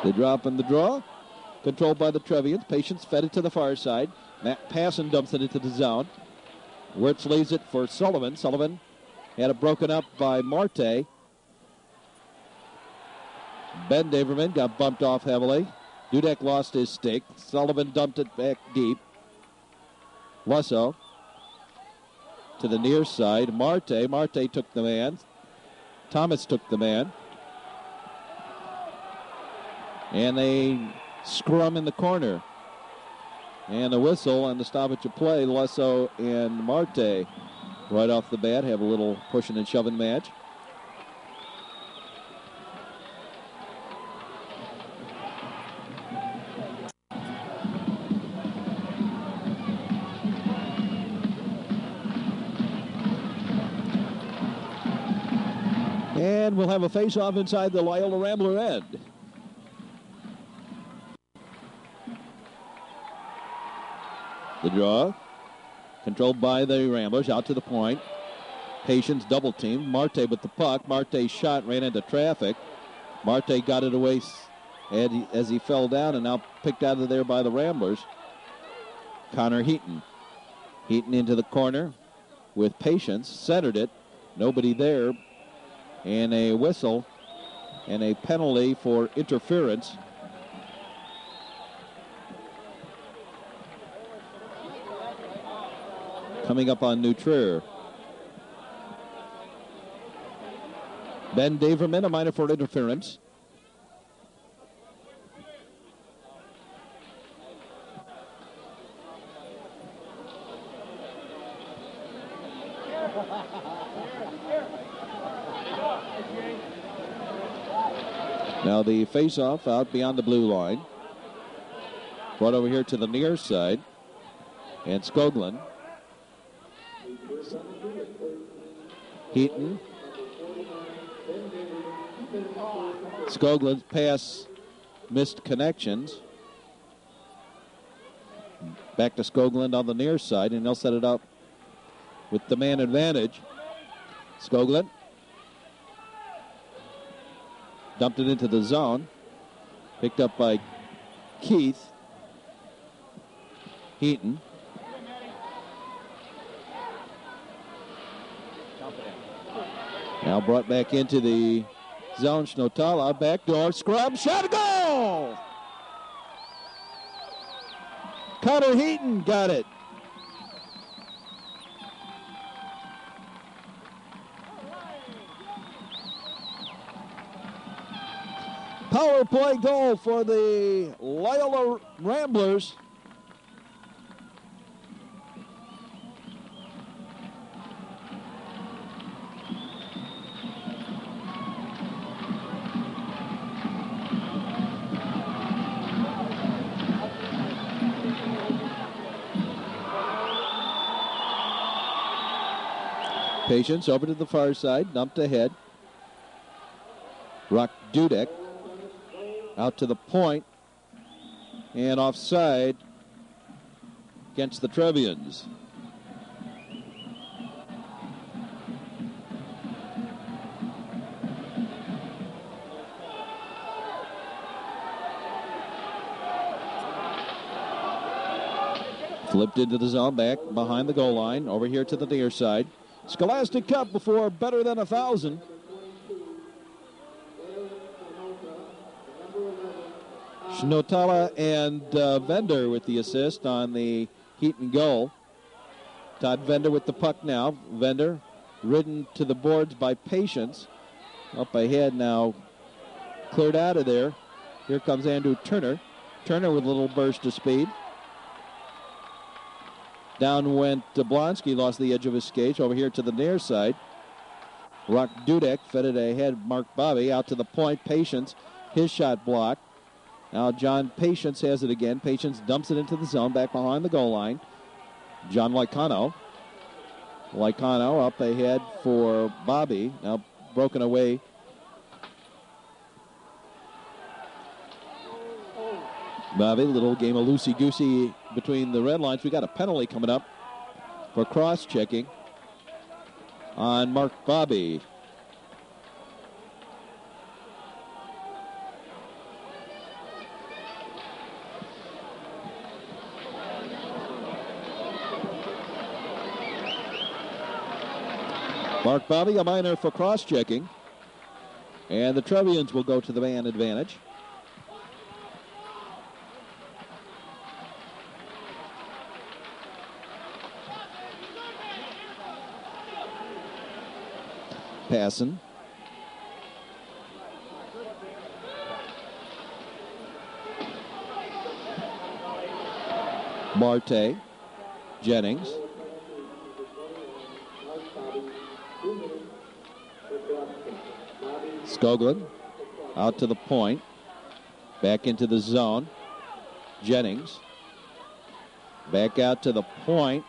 The drop and the draw. Controlled by the Trevians. Patience fed it to the far side. Matt Passon dumps it into the zone. Wirtz leaves it for Sullivan. Sullivan had it broken up by Marte. Ben Daverman got bumped off heavily. Dudek lost his stick. Sullivan dumped it back deep. Lusso to the near side. Marte took the man. Thomas took the man. And they scrum in the corner. And a whistle and the stoppage of play. Lusso and Marte right off the bat have a little pushing and shoving match. And we'll have a face-off inside the Loyola Rambler end. The draw, controlled by the Ramblers, out to the point. Patience double team. Marte with the puck. Marte's shot ran into traffic. Marte got it away as he fell down and now picked out of there by the Ramblers. Connor Heaton. Heaton into the corner with Patience. Centered it. Nobody there. And a whistle and a penalty for interference. Coming up on New Trier. Ben Daverman, a minor for interference. Now the face-off out beyond the blue line. Brought over here to the near side. And Skoglund. Heaton. Skoglund's pass missed connections. Back to Skoglund on the near side, and they'll set it up with the man advantage. Skoglund dumped it into the zone. Picked up by Keith. Heaton. Now brought back into the zone. Schnotala, backdoor, scrub, shot, a goal! Connor Heaton got it. Power play goal for the Loyola Ramblers. Patience over to the far side, dumped ahead. Rock Dudek out to the point and offside against the Trevians. Flipped into the zone, back behind the goal line, over here to the near side. Scholastic Cup before better than 1,000. Schnotala and Vender with the assist on the Heaton goal. Todd Vender with the puck now. Vender ridden to the boards by Patience. Up ahead now, cleared out of there. Here comes Andrew Turner. Turner with a little burst of speed. Down went Blonsky, lost the edge of his skates over here to the near side. Rock Dudek fed it ahead. Mark Bobby out to the point. Patience, his shot blocked. Now John Patience has it again. Patience dumps it into the zone back behind the goal line. John Lycano. Lycano up ahead for Bobby. Now broken away. Bobby, little game of loosey-goosey between the red lines. We got a penalty coming up for cross-checking on Mark Bobby. Mark Bobby, a minor for cross-checking. And the Trevians will go to the man advantage. Passing. Marte. Jennings. Skoglund out to the point. Back into the zone. Jennings. Back out to the point.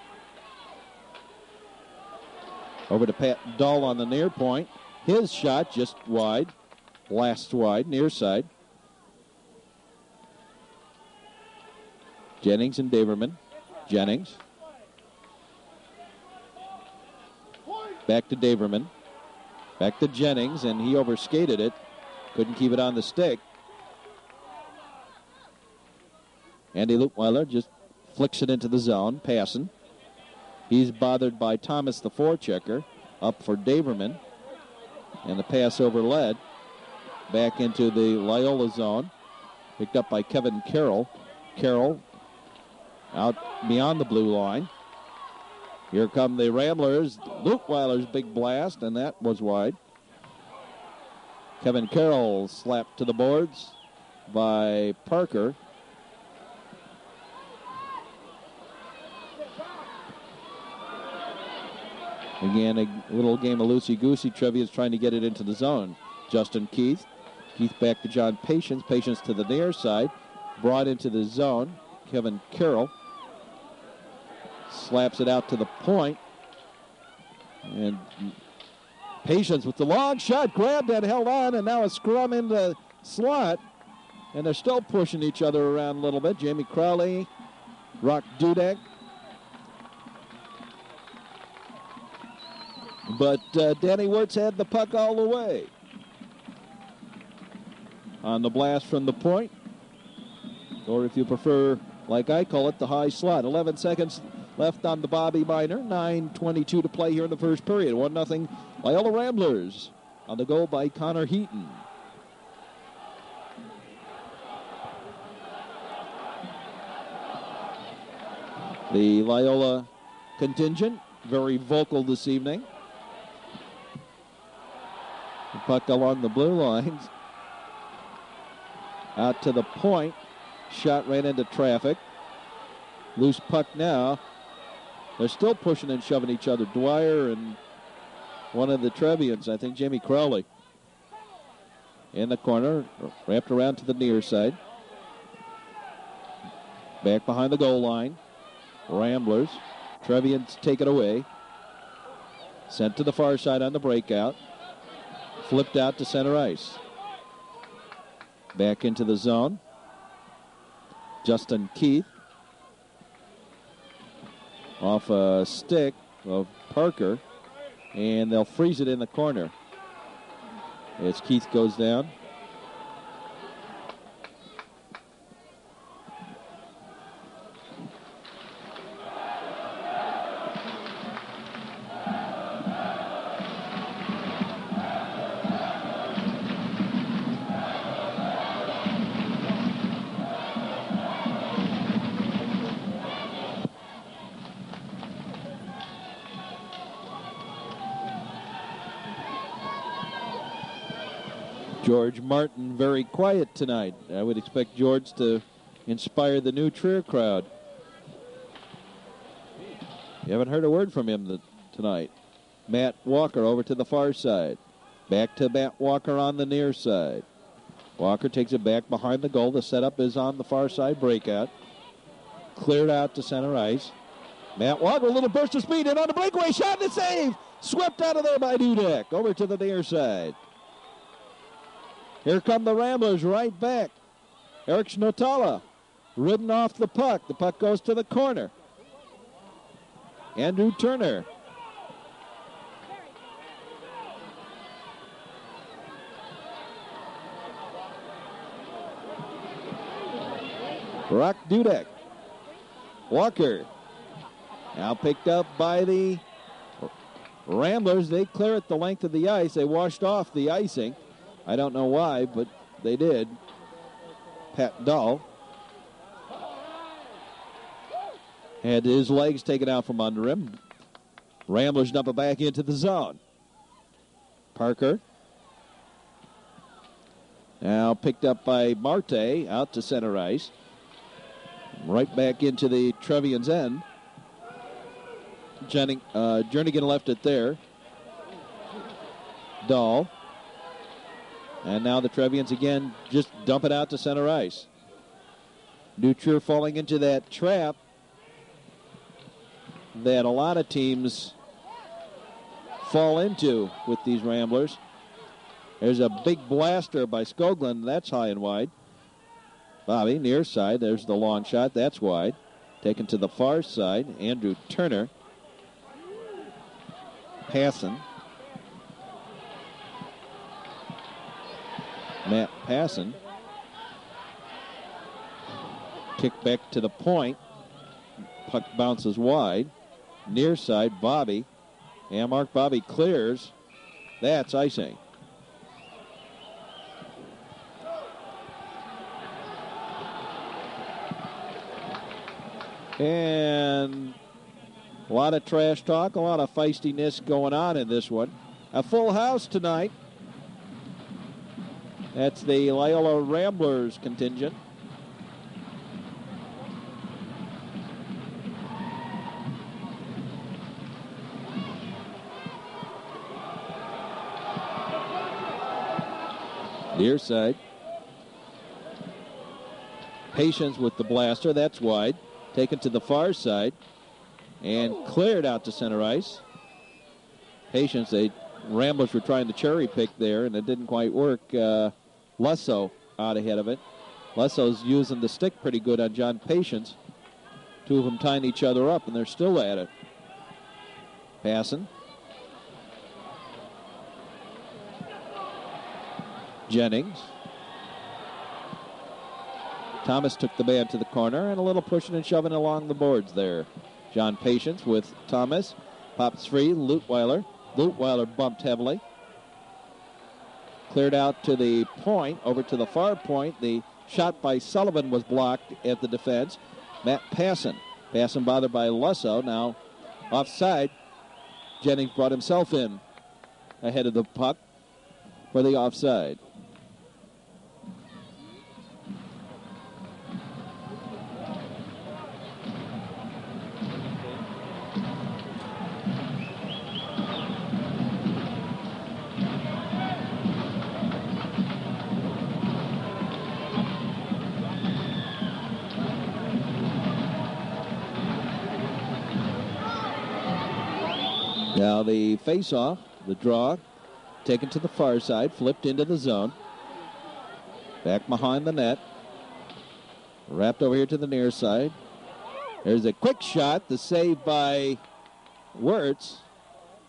Over to Pat Dull on the near point. His shot just wide. Blasts wide, near side. Jennings and Daverman. Jennings. Back to Daverman. Back to Jennings, and he overskated it. Couldn't keep it on the stick. Andy Lutweiler just flicks it into the zone, passing. He's bothered by Thomas, the forechecker, up for Daverman. And the pass over led back into the Loyola zone. Picked up by Kevin Carroll. Carroll out beyond the blue line. Here come the Ramblers. Lutweiler's big blast, and that was wide. Kevin Carroll slapped to the boards by Parker. Again, a little game of loosey-goosey. Trevian's trying to get it into the zone. Justin Keith. Keith back to John Patience. Patience to the near side. Brought into the zone. Kevin Carroll slaps it out to the point. And Patience with the long shot. Grabbed and held on, and now a scrum in the slot. And they're still pushing each other around a little bit. Jamie Crowley, Rock Dudek. But Danny Wirtz had the puck all the way. On the blast from the point. Or if you prefer, like I call it, the high slot. 11 seconds left on the Bobby Minor. 9:22 to play here in the first period. 1-0 Loyola Ramblers on the goal by Connor Heaton. The Loyola contingent, very vocal this evening. The puck along the blue lines. Out to the point. Shot ran into traffic. Loose puck now. They're still pushing and shoving each other. Dwyer and one of the Trevians, I think Jamie Crowley. In the corner. Wrapped around to the near side. Back behind the goal line. Ramblers. Trevians take it away. Sent to the far side on the breakout. Flipped out to center ice. Back into the zone. Justin Keith. Off a stick of Parker. And they'll freeze it in the corner. As Keith goes down. George Martin very quiet tonight. I would expect George to inspire the new Trier crowd. You haven't heard a word from him tonight. Matt Walker over to the far side. Back to Matt Walker on the near side. Walker takes it back behind the goal. The setup is on the far side breakout. Cleared out to center ice. Matt Walker, a little burst of speed, and on the breakaway shot and a save. Swept out of there by Dudek. Over to the near side. Here come the Ramblers right back. Eric Schnotala ridden off the puck. The puck goes to the corner. Andrew Turner. Rock Dudek. Walker. Now picked up by the Ramblers, they clear it the length of the ice. They washed off the icing. I don't know why, but they did. Pat Dahl had his legs taken out from under him. Ramblers dump it back into the zone. Parker. Now picked up by Marte, out to center ice. Right back into the Trevian's end. Jernigan left it there. Dahl. And now the Trevians again just dump it out to center ice. Nutria falling into that trap that a lot of teams fall into with these Ramblers. There's a big blaster by Skoglund. That's high and wide. Bobby, near side. There's the long shot. That's wide. Taken to the far side. Andrew Turner. Passon. Matt Passon. Kick back to the point. Puck bounces wide. Near side, Bobby. And Mark Bobby clears. That's icing. And a lot of trash talk, a lot of feistiness going on in this one. A full house tonight. That's the Loyola Ramblers contingent. Near side. Patience with the blaster. That's wide. Taken to the far side. And cleared out to center ice. Patience. The Ramblers were trying to cherry pick there, and it didn't quite work. Lusso out ahead of it. Lusso's using the stick pretty good on John Patience. Two of them tying each other up, and they're still at it. Passon. Jennings. Thomas took the man to the corner, and a little pushing and shoving along the boards there. John Patience with Thomas. Pops free, Lutweiler. Lutweiler bumped heavily. Cleared out to the point, over to the far point. The shot by Sullivan was blocked at the defense. Matt Passon. Passon bothered by Lusso. Now offside. Jennings brought himself in ahead of the puck for the offside. Now the face-off, the draw, taken to the far side, flipped into the zone. Back behind the net. Wrapped over here to the near side. There's a quick shot, the save by Wirtz.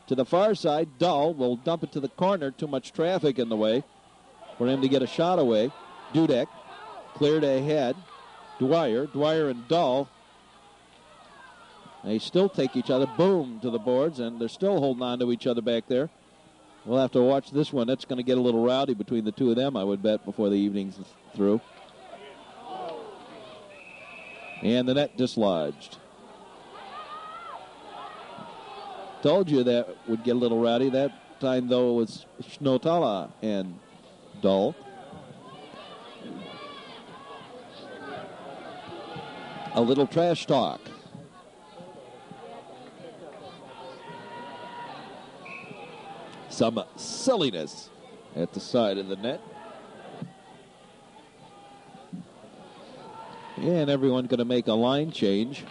To the far side, Dahl will dump it to the corner. Too much traffic in the way for him to get a shot away. Dudek cleared ahead. Dwyer and Dahl. They still take each other, boom, to the boards, and they're still holding on to each other back there. We'll have to watch this one. That's going to get a little rowdy between the two of them, I would bet, before the evening's through. And the net dislodged. Told you that would get a little rowdy. That time, though, it was Schnotala and Dahl. A little trash talk. Some silliness at the side of the net. And everyone's going to make a line change.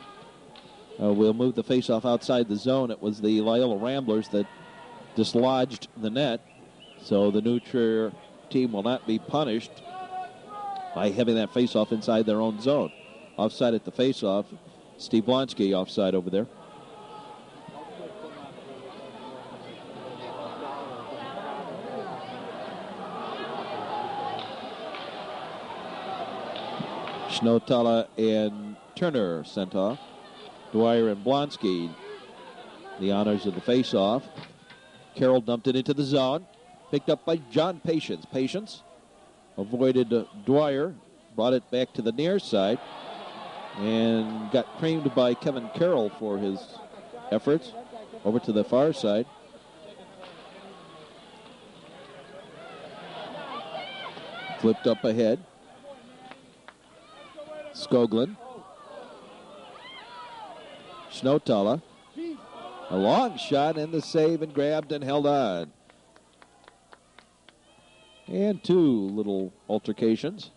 We'll move the faceoff outside the zone. It was the Loyola Ramblers that dislodged the net. So the Nutria team will not be punished by having that faceoff inside their own zone. Offside at the faceoff. Steve Blonsky offside over there. Schnotala and Turner sent off. Dwyer and Blonsky, the honors of the faceoff. Carroll dumped it into the zone. Picked up by John Patience. Patience avoided Dwyer. Brought it back to the near side. And got creamed by Kevin Carroll for his efforts. Over to the far side. Flipped up ahead. Skoglund. Snowtala. A long shot and the save and grabbed and held on. And two little altercations.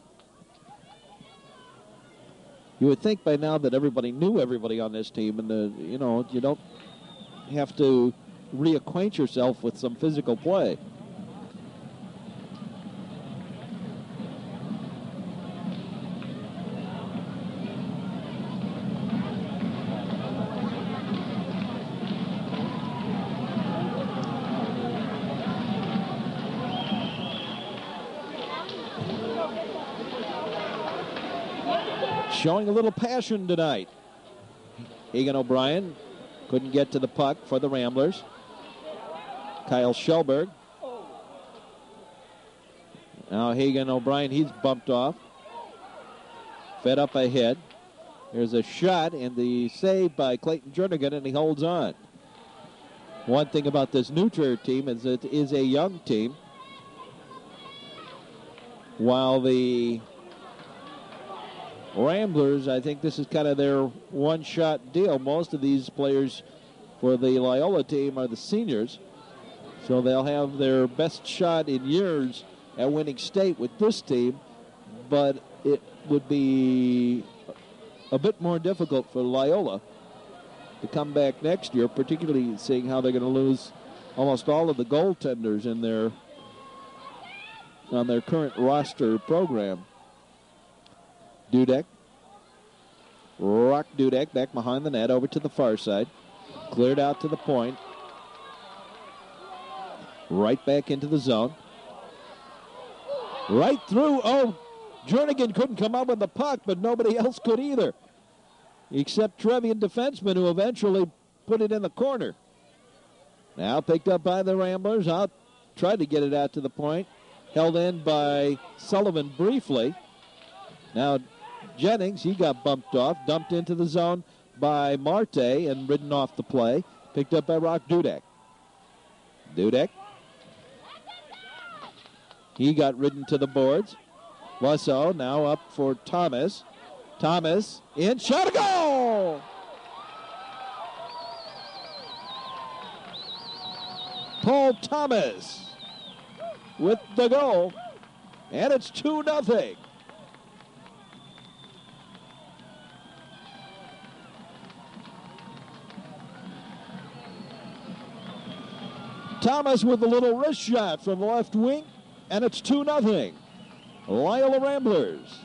You would think by now that everybody knew everybody on this team, and you don't have to reacquaint yourself with some physical play. Showing a little passion tonight. Egan O'Brien couldn't get to the puck for the Ramblers. Kyle Schellberg. Now Hagan O'Brien, he's bumped off. Fed up ahead. There's a shot and the save by Clayton Jernigan, and he holds on. One thing about this New Trier team is it is a young team, while the Ramblers, I think this is kind of their one-shot deal. Most of these players for the Loyola team are the seniors, so they'll have their best shot in years at winning state with this team, but it would be a bit more difficult for Loyola to come back next year, particularly seeing how they're going to lose almost all of the goaltenders on their current roster program. Dudek. Rock Dudek back behind the net over to the far side. Cleared out to the point. Right back into the zone. Right through. Oh, Jernigan couldn't come up with the puck, but nobody else could either. Except Trevian defenseman, who eventually put it in the corner. Now picked up by the Ramblers. Tried to get it out to the point. Held in by Sullivan briefly. Now Jennings, he got bumped off, dumped into the zone by Marte and ridden off the play. Picked up by Rock Dudek. Dudek. He got ridden to the boards. Wasso now up for Thomas. Thomas in, shot, a goal! Paul Thomas with the goal, and it's 2-0. Thomas with a little wrist shot from the left wing, and it's 2-0. Loyola Ramblers.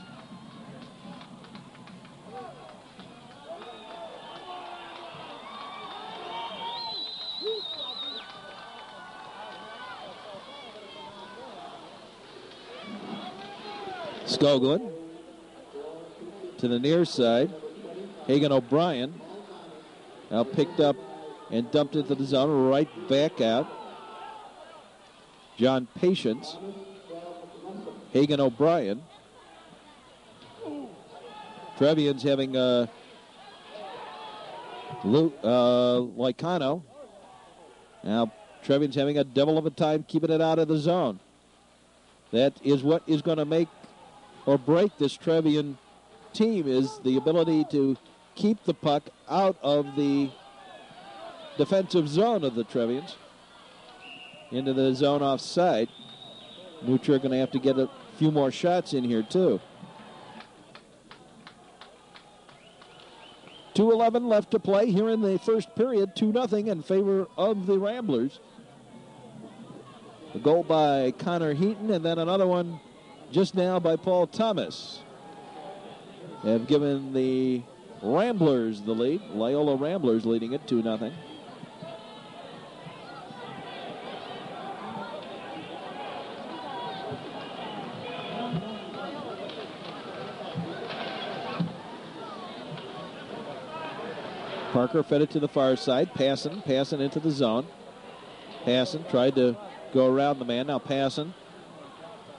Skoglund to the near side. Hagan O'Brien now picked up and dumped into the zone, right back out. John Patience. Hagan O'Brien. Trevian's having Lycano. Now Trevian's having a devil of a time keeping it out of the zone. That is what is going to make or break this Trevian team, is the ability to keep the puck out of the defensive zone of the Trevians. Into the zone offside. New Trier going to have to get a few more shots in here too. 2:11 left to play here in the first period. 2-0 in favor of the Ramblers. A goal by Connor Heaton, and then another one just now by Paul Thomas. They have given the Ramblers the lead. Loyola Ramblers leading it 2-0. Parker fed it to the far side. Passing into the zone. Passon tried to go around the man. Now Passon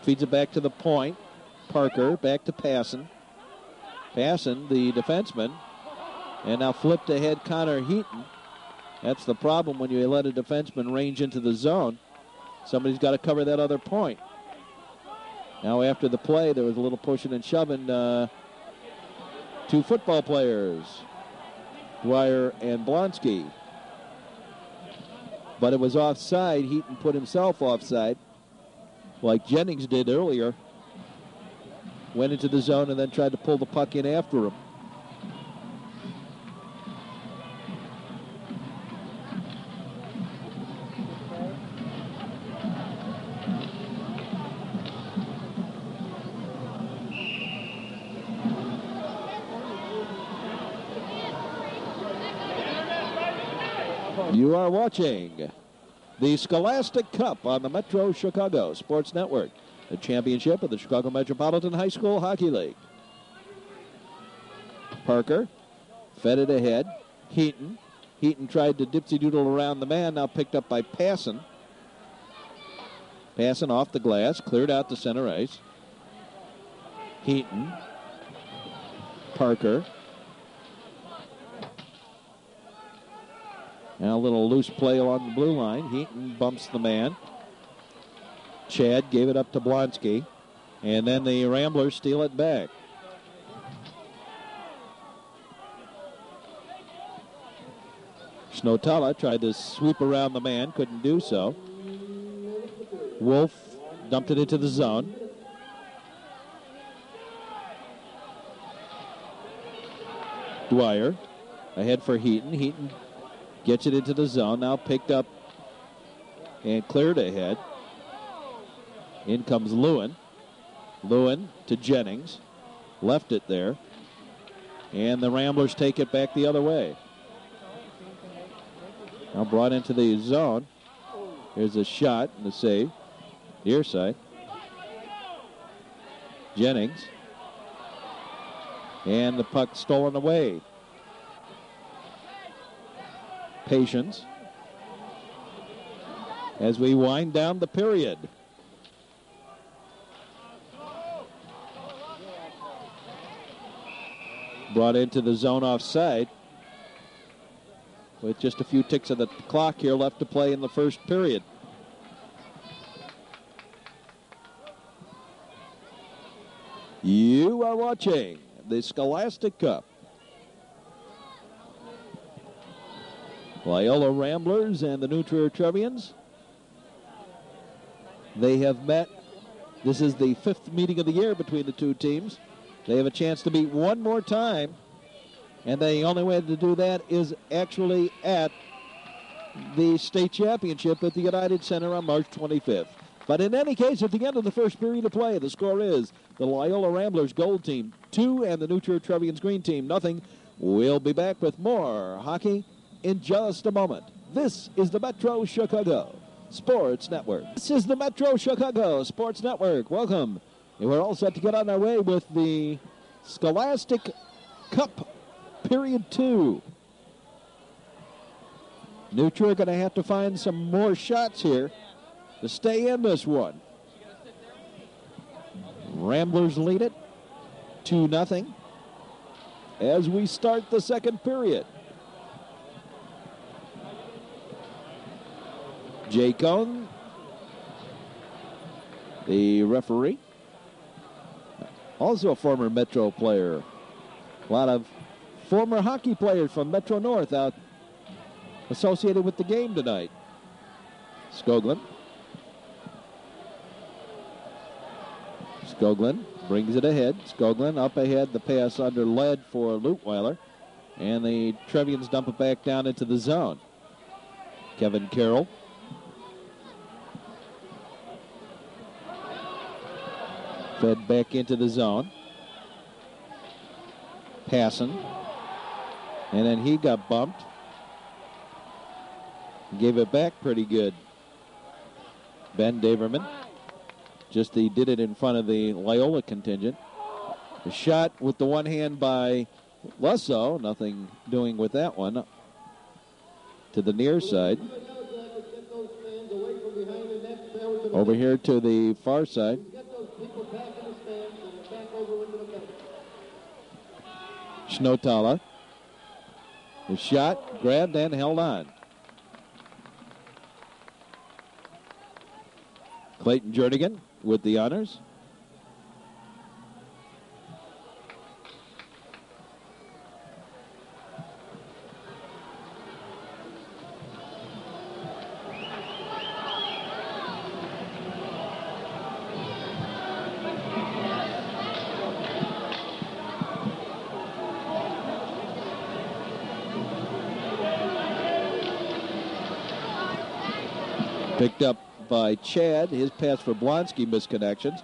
feeds it back to the point. Parker back to Passon. Passon, the defenseman, and now flipped ahead Connor Heaton. That's the problem when you let a defenseman range into the zone. Somebody's got to cover that other point. Now after the play, there was a little pushing and shoving. Two football players, Dwyer and Blonsky. But it was offside. Heaton put himself offside, like Jennings did earlier. Went into the zone and then tried to pull the puck in after him. You are watching the Scholastic Cup on the Metro Chicago Sports Network, the championship of the Chicago Metropolitan High School Hockey League. Parker fed it ahead. Heaton tried to dipsy-doodle around the man, now picked up by Passon. Passon off the glass, cleared out to center ice. Heaton. Parker. Now a little loose play along the blue line. Heaton bumps the man. Chad gave it up to Blonsky. And then the Ramblers steal it back. Snotala tried to sweep around the man. Couldn't do so. Wolf dumped it into the zone. Dwyer ahead for Heaton. Heaton gets it into the zone, now picked up and cleared ahead. In comes Lewin. Lewin to Jennings. Left it there. And the Ramblers take it back the other way. Now brought into the zone. Here's a shot and a save. Near side. Jennings. And the puck stolen away. Patience as we wind down the period. Brought into the zone offside with just a few ticks of the clock here left to play in the first period. You are watching the Scholastic Cup. Loyola Ramblers and the New Trier Trevians. They have met. This is the fifth meeting of the year between the two teams. They have a chance to meet one more time, and the only way to do that is actually at the state championship at the United Center on March 25th. But in any case, at the end of the first period of play, the score is the Loyola Ramblers gold team 2 and the New Trier Trevians green team 0. We'll be back with more hockey in just a moment. This is the Metro Chicago Sports Network. This is the Metro Chicago Sports Network. Welcome. And we're all set to get on our way with the Scholastic Cup Period 2. New Trier going to have to find some more shots here to stay in this one. Ramblers lead it 2-0 as we start the second period. Jay Cohn, the referee, also a former Metro player. A lot of former hockey players from Metro North out associated with the game tonight. Skoglund. Skoglund brings it ahead. Skoglund up ahead. The pass under lead for Lutweiler. And the Trevians dump it back down into the zone. Kevin Carroll. Fed back into the zone. Passon. And then he got bumped. Gave it back pretty good. Ben Daverman. Just he did it in front of the Loyola contingent. A shot with the one hand by Lusso. Nothing doing with that one. To the near side. Over here to the far side. Schnotala. The shot, grabbed and held on. Clayton Jernigan with the honors. Picked up by Chad. His pass for Blonsky, misconnections.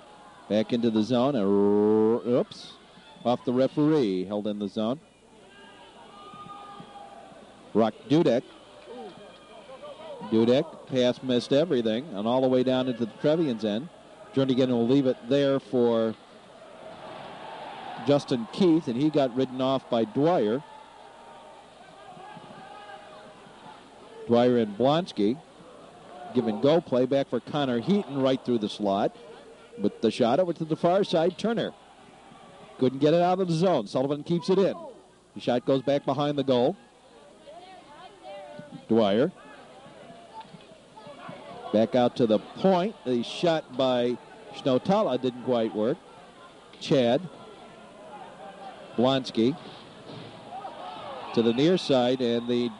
Back into the zone. Oops. Off the referee. Held in the zone. Rock Dudek. Dudek. Pass missed everything. And all the way down into the Trevian's end. Jernigan will leave it there for Justin Keith. And he got ridden off by Dwyer. Dwyer and Blonsky. Give and go play back for Connor Heaton right through the slot. With the shot over to the far side, Turner. Couldn't get it out of the zone. Sullivan keeps it in. The shot goes back behind the goal. Dwyer. Back out to the point. The shot by Schnotala didn't quite work. Chad. Blonsky. To the near side, and the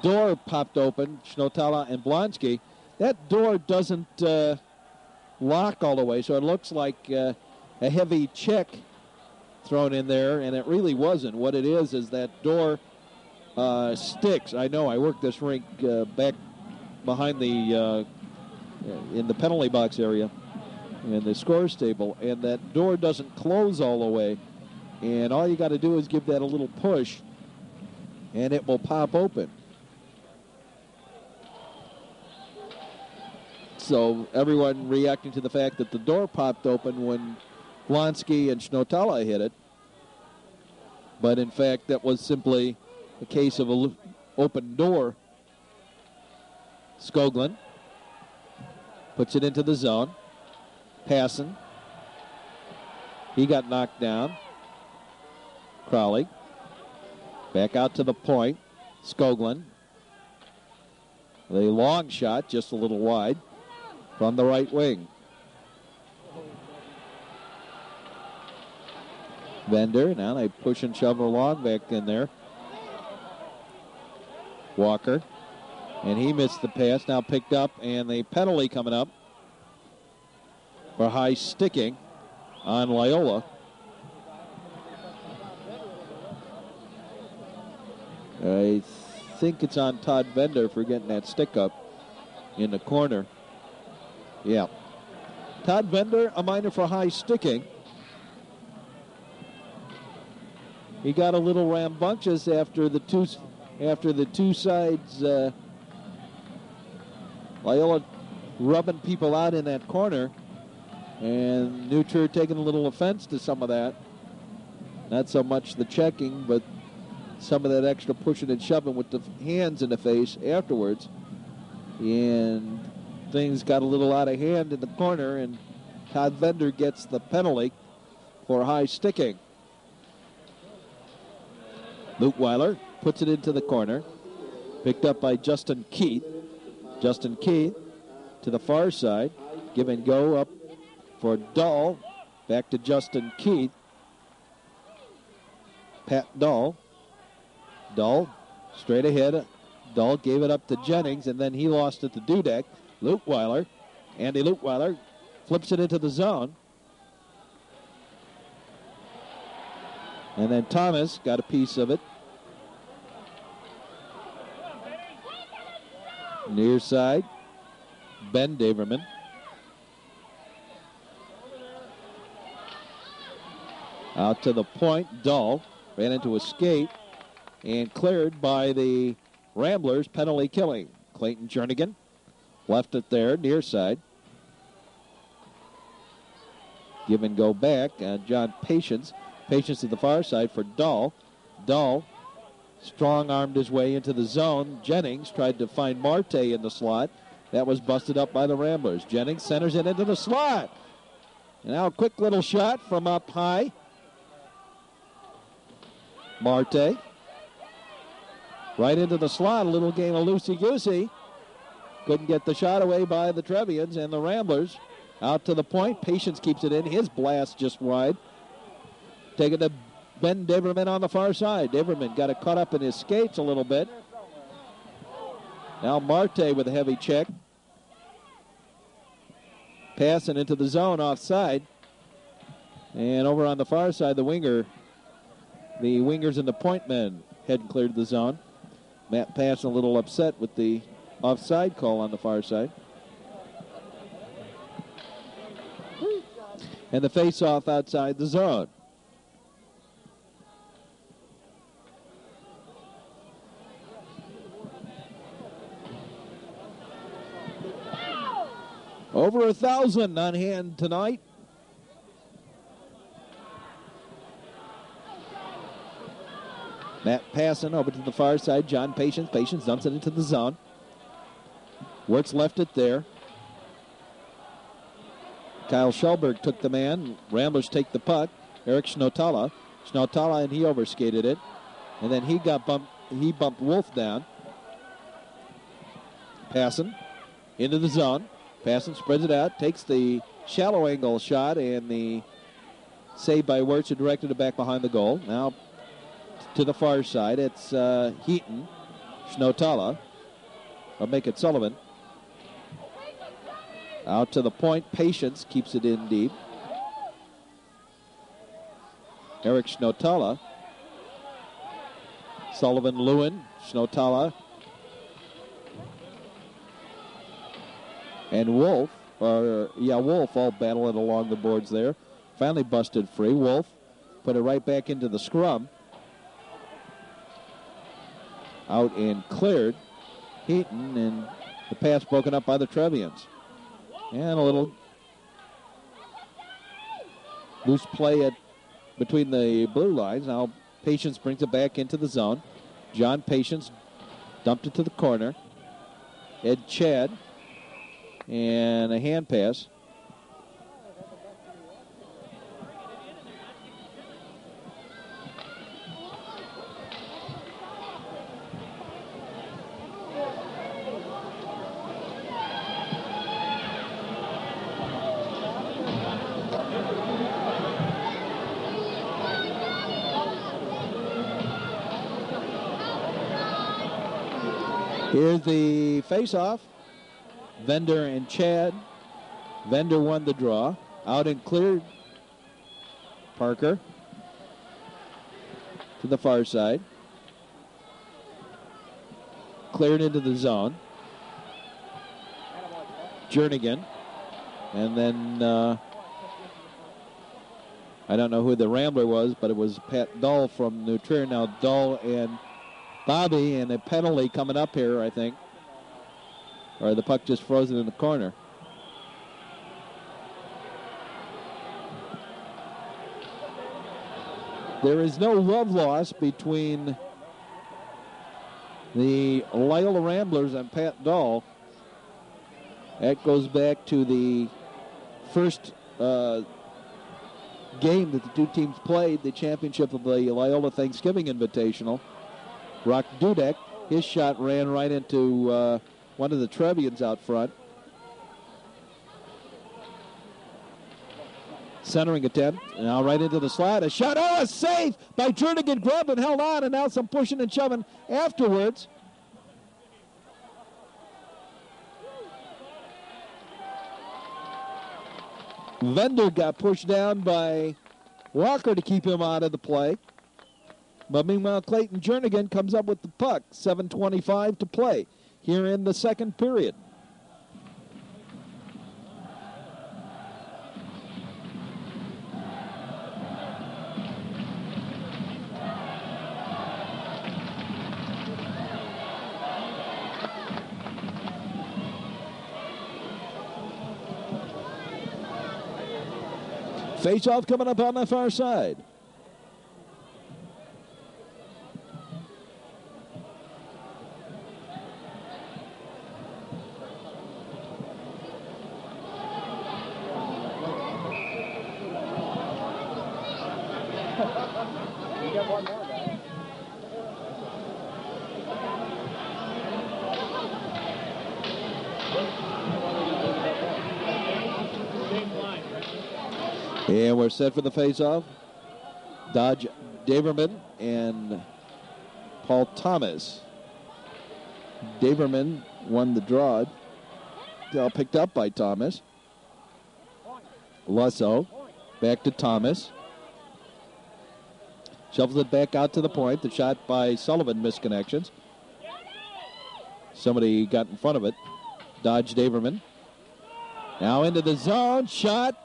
door popped open. Schnotala and Blonsky. That door doesn't lock all the way, so it looks like a heavy check thrown in there, and it really wasn't. What it is that door sticks. I know, I worked this rink back behind the in the penalty box area in the scores table, and that door doesn't close all the way, and all you got to do is give that a little push, and it will pop open. So everyone reacting to the fact that the door popped open when Blonsky and Schnotala hit it. But in fact, that was simply a case of an open door. Skoglund puts it into the zone. Passing. He got knocked down. Crowley. Back out to the point. Skoglund. The long shot, just a little wide. From the right wing. Bender, now they push and shove along back in there. Walker, and he missed the pass, now picked up, and the penalty coming up for high sticking on Loyola. I think it's on Todd Bender for getting that stick up in the corner. Yeah. Todd Bender, a minor for high sticking. He got a little rambunctious after the two sides. Loyola rubbing people out in that corner, and Nutcher taking a little offense to some of that. Not so much the checking, but some of that extra pushing and shoving with the hands in the face afterwards. And things got a little out of hand in the corner, and Todd Bender gets the penalty for high sticking. Luke Weiler puts it into the corner. Picked up by Justin Keith. Justin Keith to the far side. Give and go up for Dahl. Back to Justin Keith. Pat Dahl. Dahl straight ahead. Dahl gave it up to Jennings, and then he lost it to Dudek. Luke Weiler. Andy Luke Weiler flips it into the zone. And then Thomas got a piece of it. Near side, Ben Daverman. Out to the point, Dahl ran into a skate and cleared by the Ramblers, penalty killing. Clayton Jernigan left it there, near side. Give and go back. John Patience. Patience to the far side for Dahl. Dahl strong-armed his way into the zone. Jennings tried to find Marte in the slot. That was busted up by the Ramblers. Jennings centers it into the slot. And now a quick little shot from up high. Marte. Right into the slot. A little game of loosey-goosey. Couldn't get the shot away by the Trevians and the Ramblers. Out to the point. Patience keeps it in. His blast just wide. Taking to Ben Diverman on the far side. Diverman got it caught up in his skates a little bit. Now Marte with a heavy check. Passing into the zone offside. And over on the far side, the wingers and the point men head cleared the zone. Matt Passon a little upset with the offside call on the far side. And the face-off outside the zone. Over 1,000 on hand tonight. Matt Passon over to the far side. John Patience. Patience dumps it into the zone. Wirtz left it there. Kyle Schellberg took the man. Ramblers take the puck. Eric Schnotala. Schnotala, and he overskated it. And then he bumped Wolf down. Passon into the zone. Passon spreads it out, takes the shallow angle shot, and the save by Wirtz who directed it back behind the goal. Now to the far side, it's Heaton, Schnotala, or make it Sullivan. Out to the point, Patience keeps it in deep. Eric Schnotala, Sullivan, Lewin, Schnotala, and Wolf all battling along the boards there. Finally busted free. Wolf put it right back into the scrum. Out and cleared. Heaton, and the pass broken up by the Trevians. And a little loose play between the blue lines. Now Patience brings it back into the zone. John Patience dumped it to the corner. Ed Chad. And a hand pass. Here's the face-off. Vender and Chad. Vender won the draw. Out and cleared. Parker to the far side. Cleared into the zone. Jernigan. And then I don't know who the Rambler was, but it was Pat Dull from New Trier. Now Dull and Bobby, and a penalty coming up here, I think. Or the puck just frozen in the corner. There is no love lost between the Loyola Ramblers and Pat Dull. That goes back to the first game that the two teams played, the championship of the Loyola Thanksgiving Invitational. Rock Dudek, his shot ran right into one of the Trevians out front. Centering attempt, now right into the slot. A shot, a save by Jernigan. Grabbed and held on, and now some pushing and shoving afterwards. Vender got pushed down by Walker to keep him out of the play. But meanwhile, Clayton Jernigan comes up with the puck. 7:25 to play here in the second period. Face-off coming up on the far side. And we're set for the face-off. Dodge Daverman and Paul Thomas. Daverman won the draw. Picked up by Thomas. Lusso back to Thomas. Shovels it back out to the point. The shot by Sullivan missed connections. Somebody got in front of it. Dodge Daverman. Now into the zone. Shot.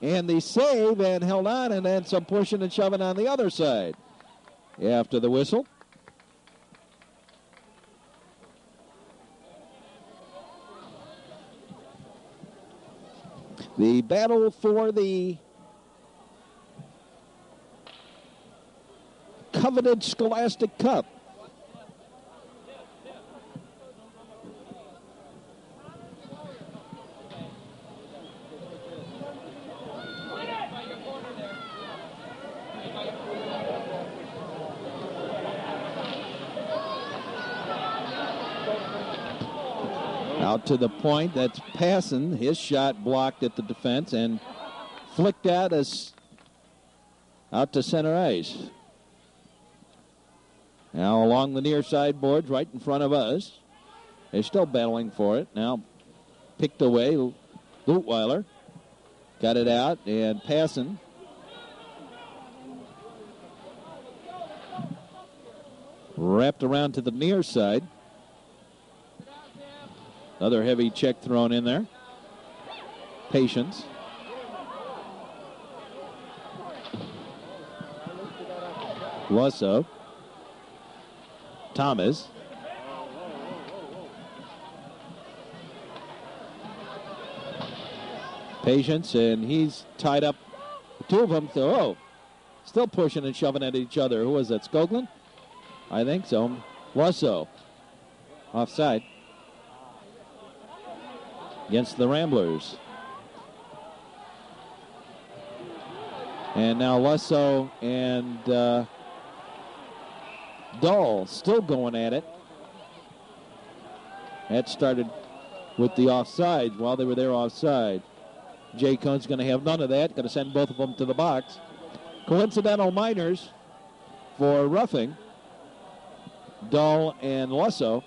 And the save and held on, and then some pushing and shoving on the other side. After the whistle. The battle for the coveted Scholastic Cup. Out to the point, that's Passon. His shot blocked at the defense and flicked out to center ice. Now along the near side boards, right in front of us. They're still battling for it. Now picked away. Lutweiler got it out, and Passon wrapped around to the near side. Another heavy check thrown in there. Patience. Lusso. Thomas. Patience, and he's tied up. Two of them, still pushing and shoving at each other. Who was that, Skoglund? I think so. Lusso. Offside. Against the Ramblers. And now Lusso and Dahl still going at it. That started with the offside while they were there offside. Jay Cohn's going to have none of that. Going to send both of them to the box. Coincidental minors for roughing. Dahl and Lusso.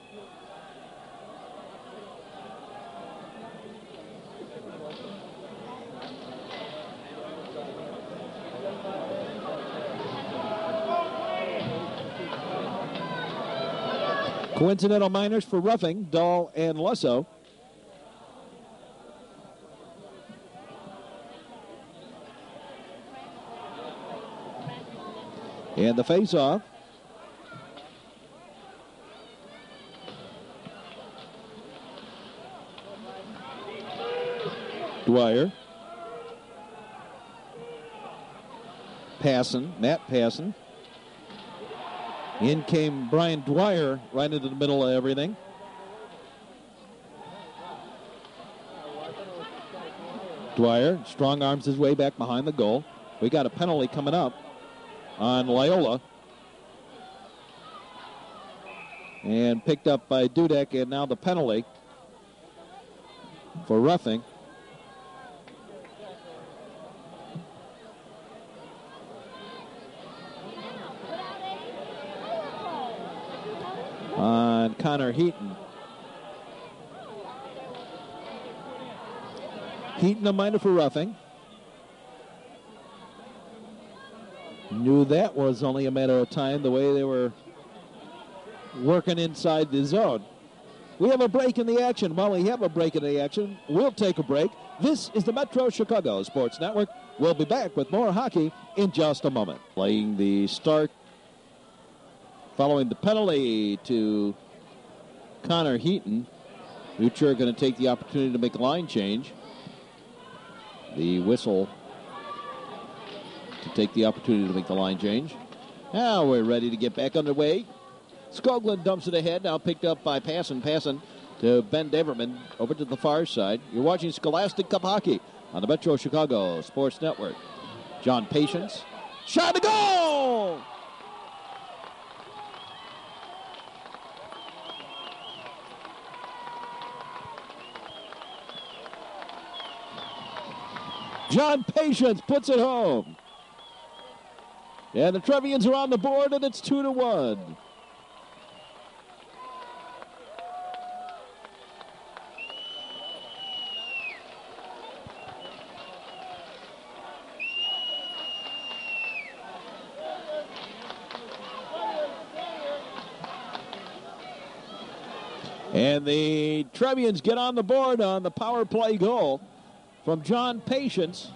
Coincidental minors for roughing, Dahl and Lusso. And the face-off. Dwyer. Matt Passon. In came Brian Dwyer right into the middle of everything. Dwyer strong arms his way back behind the goal. We got a penalty coming up on Loyola. And picked up by Dudek, and now the penalty for roughing. On Connor Heaton. Heaton a minor for roughing. Knew that was only a matter of time the way they were working inside the zone. We have a break in the action. While we have a break in the action, we'll take a break. This is the Metro Chicago Sports Network. We'll be back with more hockey in just a moment. Playing the start following the penalty to Connor Heaton. Lucher going to take the opportunity to make a line change. The whistle to take the opportunity to make the line change. Now we're ready to get back underway. Skoglund dumps it ahead, now picked up by Passon. Passon to Ben Daverman over to the far side. You're watching Scholastic Cup Hockey on the Metro Chicago Sports Network. John Patience. Shot to goal! John Patience puts it home. And the Trevians are on the board, and it's 2-1. And the Trevians get on the board on the power play goal from John Patience.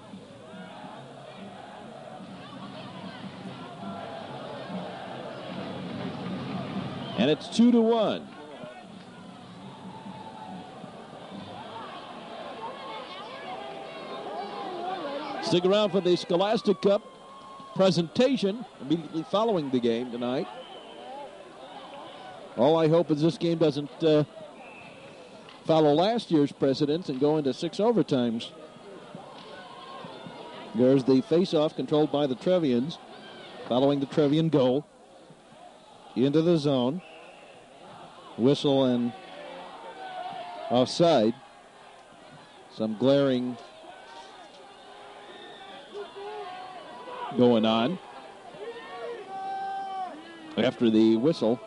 And it's 2-1. Stick around for the Scholastic Cup presentation immediately following the game tonight. All I hope is this game doesn't follow last year's precedents and go into 6 overtimes. There's the face-off controlled by the Trevians, following the Trevian goal. Into the zone. Whistle and offside. Some glaring going on after the whistle.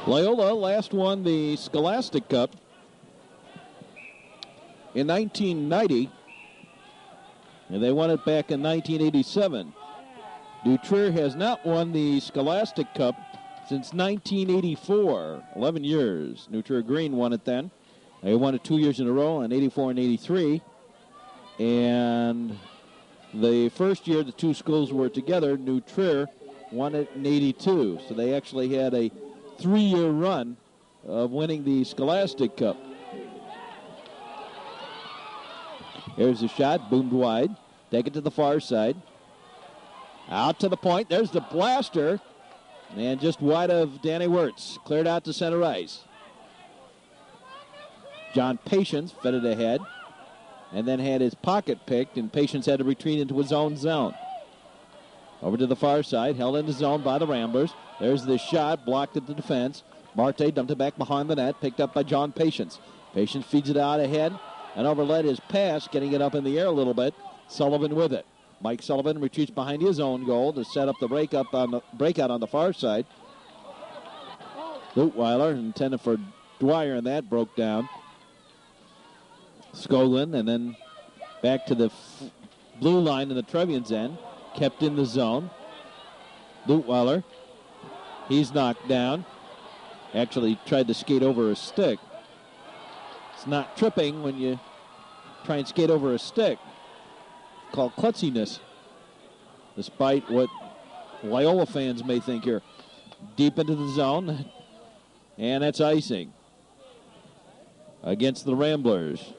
Loyola last won the Scholastic Cup in 1990, and they won it back in 1987. New Trier has not won the Scholastic Cup since 1984, 11 years. New Trier Green won it then. They won it 2 years in a row in 84 and 83. And the first year the two schools were together, New Trier won it in 82. So they actually had a 3-year run of winning the Scholastic Cup. Here's the shot, boomed wide. Take it to the far side. Out to the point. There's the blaster. And just wide of Danny Wirtz. Cleared out to center ice. John Patience fed it ahead. And then had his pocket picked, and Patience had to retreat into his own zone. Over to the far side, held in the zone by the Ramblers. There's the shot, blocked at the defense. Marte dumped it back behind the net, picked up by John Patience. Patience feeds it out ahead, and overled his pass, getting it up in the air a little bit. Sullivan with it. Mike Sullivan retreats behind his own goal to set up the breakout on the far side. Lutweiler, intended for Dwyer, and that broke down. Skoglund, and then back to the blue line in the Trevians end. Kept in the zone. Lutweiler. He's knocked down. Actually tried to skate over a stick. It's not tripping when you try and skate over a stick. It's called klutziness. Despite what Loyola fans may think here. Deep into the zone. And that's icing against the Ramblers.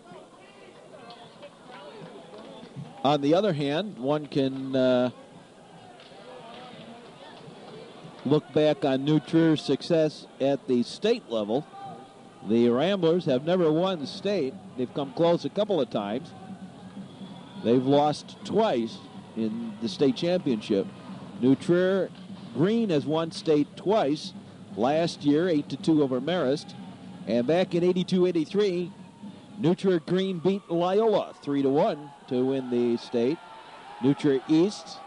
On the other hand, one can look back on New Trier's success at the state level. The Ramblers have never won state. They've come close a couple of times. They've lost twice in the state championship. New Trier Green has won state twice. Last year, 8-2 over Marist. And back in 82-83, New Trier Green beat Loyola 3-1 to win the state. New Trier East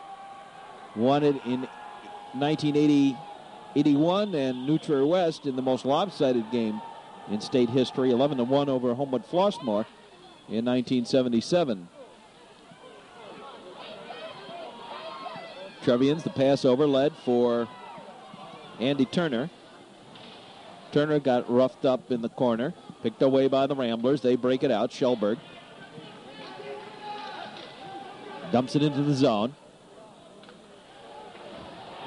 won it in 1980-81, and New Trier West in the most lopsided game in state history, 11-1 over Homewood Flossmoor in 1977. Trevians, the pass over, led for Andy Turner. Turner got roughed up in the corner. Picked away by the Ramblers. They break it out. Schellberg dumps it into the zone.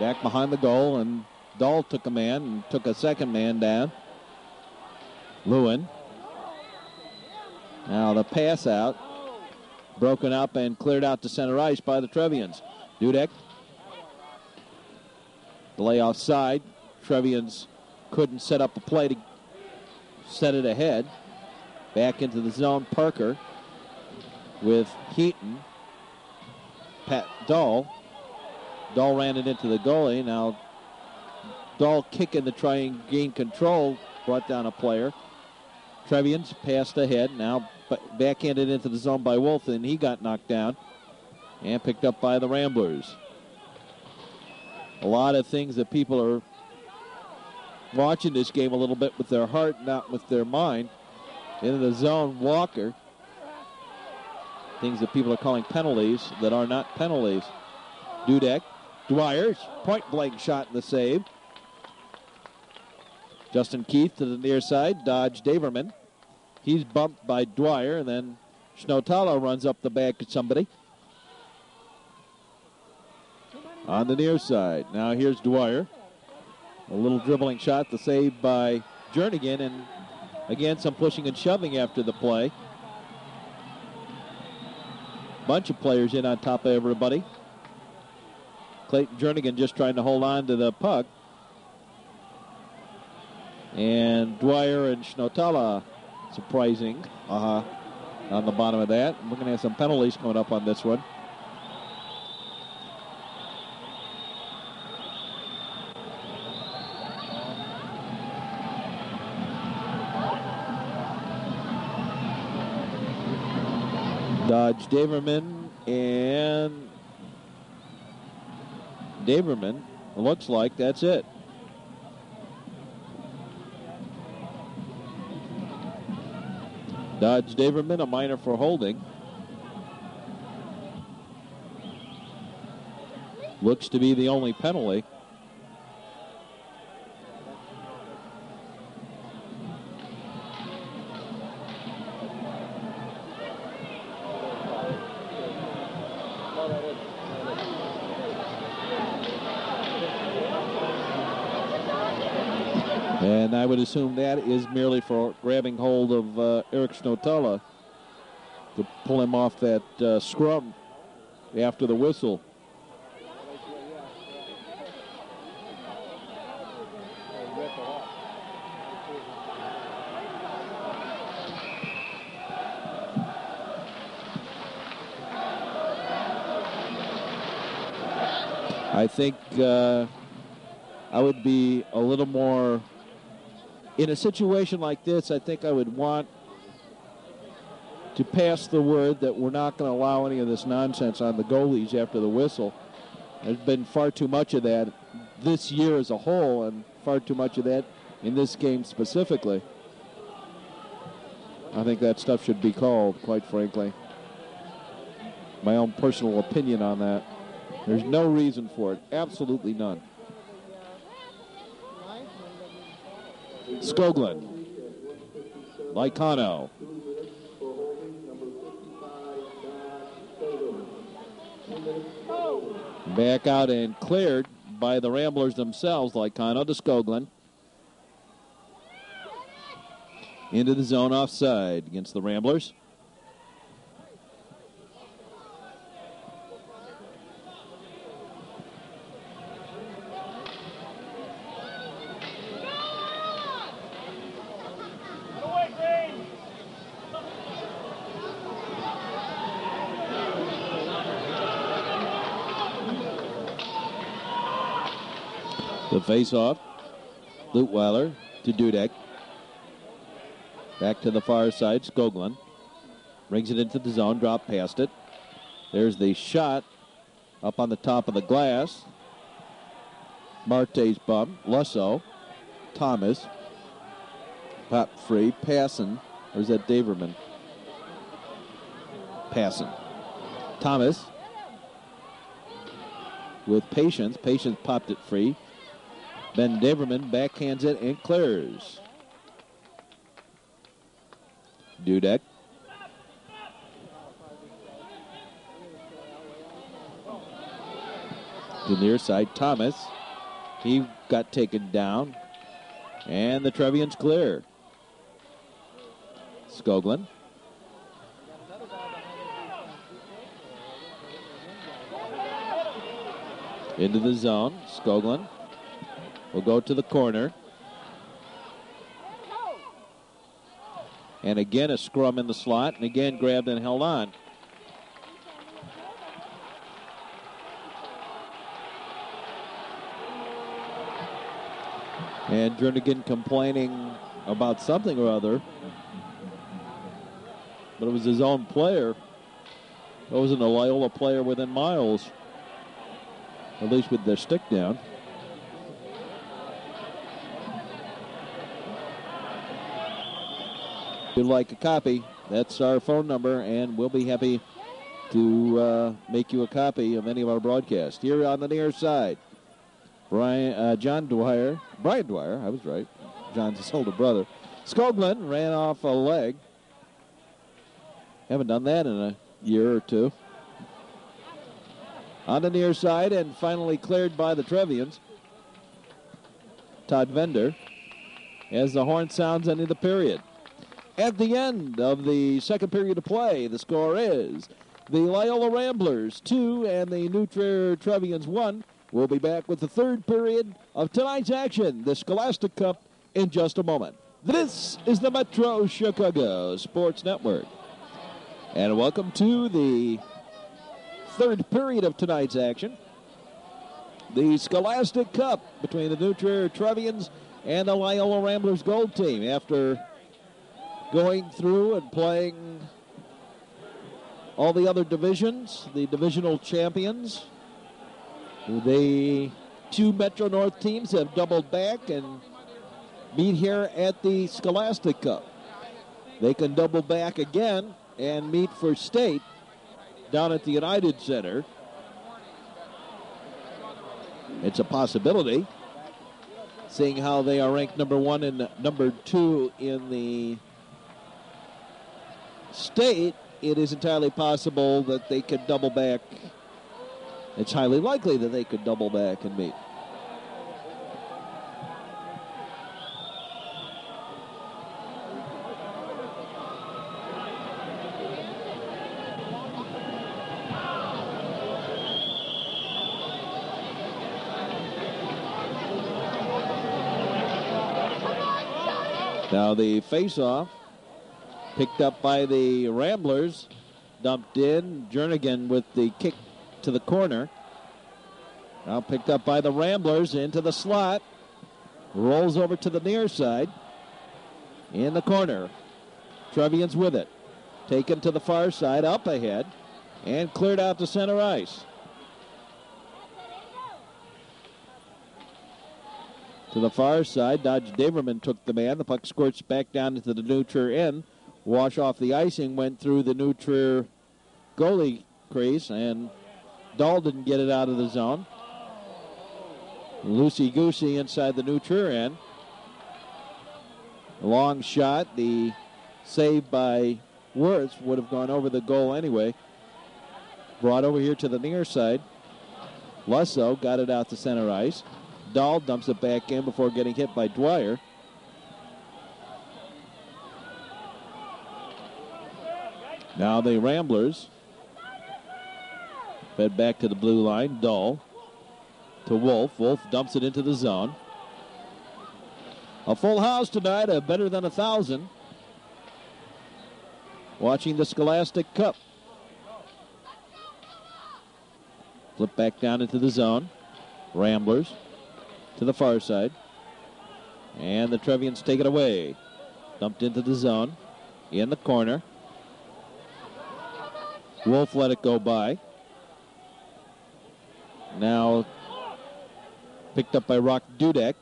Back behind the goal, and Dahl took a man and took a second man down. Lewin. Now the pass out. Broken up and cleared out to center ice by the Trevians. Dudek. The lay offside. Trevians couldn't set up a play to set it ahead. Back into the zone, Parker with Heaton. Pat Dahl. Dahl ran it into the goalie. Now Dahl kicking to try and gain control. Brought down a player. Trevians passed ahead. Now backhanded into the zone by Wolf, and he got knocked down and picked up by the Ramblers. A lot of things that people are watching this game a little bit with their heart, not with their mind. Into the zone, Walker. Things that people are calling penalties that are not penalties. Dudek, Dwyer, point-blank shot in the save. Justin Keith to the near side, dodged Daverman. He's bumped by Dwyer, and then Schnotala runs up the back of somebody. On the near side. Now here's Dwyer. A little dribbling shot, the save by Jernigan, and again some pushing and shoving after the play. Bunch of players in on top of everybody. Clayton Jernigan just trying to hold on to the puck. And Dwyer and Schnotala surprising on the bottom of that. We're going to have some penalties coming up on this one. Dodge Daverman and Daverman. Looks like that's it. Dodge Daverman, a minor for holding. Looks to be the only penalty. And I would assume that is merely for grabbing hold of Eric Schnotala to pull him off that scrum after the whistle. I think I would be a little more... In a situation like this, I think I would want to pass the word that we're not going to allow any of this nonsense on the goalies after the whistle. There's been far too much of that this year as a whole, and far too much of that in this game specifically. I think that stuff should be called, quite frankly. My own personal opinion on that. There's no reason for it. Absolutely none. Skoglund. Lycano. Back out and cleared by the Ramblers themselves. Lycano to Skoglund. Into the zone offside against the Ramblers. The face-off. Lutweiler to Dudek. Back to the far side, Skoglund. Brings it into the zone, drop past it. There's the shot up on the top of the glass. Marte's bump. Lusso. Thomas. Pop free. Passon. Or is that Daverman? Passon. Thomas. With Patience. Patience popped it free. Ben Daverman backhands it and clears. Dudek. To the near side, Thomas. He got taken down. And the Trevian's clear. Skoglund. Into the zone. Skoglund will go to the corner. And again a scrum in the slot, and again grabbed and held on. And Jernigan complaining about something or other. But it was his own player. It wasn't a Loyola player within miles. At least with their stick down. If you'd like a copy, that's our phone number, and we'll be happy to make you a copy of any of our broadcasts. Here on the near side, Brian Dwyer, I was right. John's his older brother. Skoglund ran off a leg. Haven't done that in a year or two. On the near side and finally cleared by the Trevians. Todd Vender as the horn sounds ending the period. At the end of the second period of play, the score is the Loyola Ramblers 2 and the New Trier Trevians 1. We'll be back with the third period of tonight's action, the Scholastic Cup, in just a moment. This is the Metro Chicago Sports Network. And welcome to the third period of tonight's action. The Scholastic Cup between the New Trier Trevians and the Loyola Ramblers Gold Team. After going through and playing all the other divisions, the divisional champions, the two Metro North teams have doubled back and meet here at the Scholastic Cup. They can double back again and meet for state down at the United Center. It's a possibility, seeing how they are ranked number 1 and number 2 in the state. It is entirely possible that they could double back. It's highly likely that they could double back and meet. Now the face-off picked up by the Ramblers, dumped in. Jernigan with the kick to the corner. Now picked up by the Ramblers into the slot. Rolls over to the near side. In the corner. Trevians with it. Taken to the far side, up ahead, and cleared out to center ice. To the far side, Dodge Daverman took the man. The puck squirts back down into the New Trier end. Wash off the icing, went through the New Trier goalie crease, and Dahl didn't get it out of the zone. Loosey-goosey inside the New Trier end. A long shot. The save by Wirtz would have gone over the goal anyway. Brought over here to the near side. Lusso got it out to center ice. Dahl dumps it back in before getting hit by Dwyer. Now the Ramblers fed back to the blue line. Dahl to Wolf. Wolf dumps it into the zone. A full house tonight, a better than 1,000. Watching the Scholastic Cup. Flip back down into the zone. Ramblers to the far side. And the Trevians take it away. Dumped into the zone. In the corner. Wolf let it go by. Now picked up by Rock Dudek.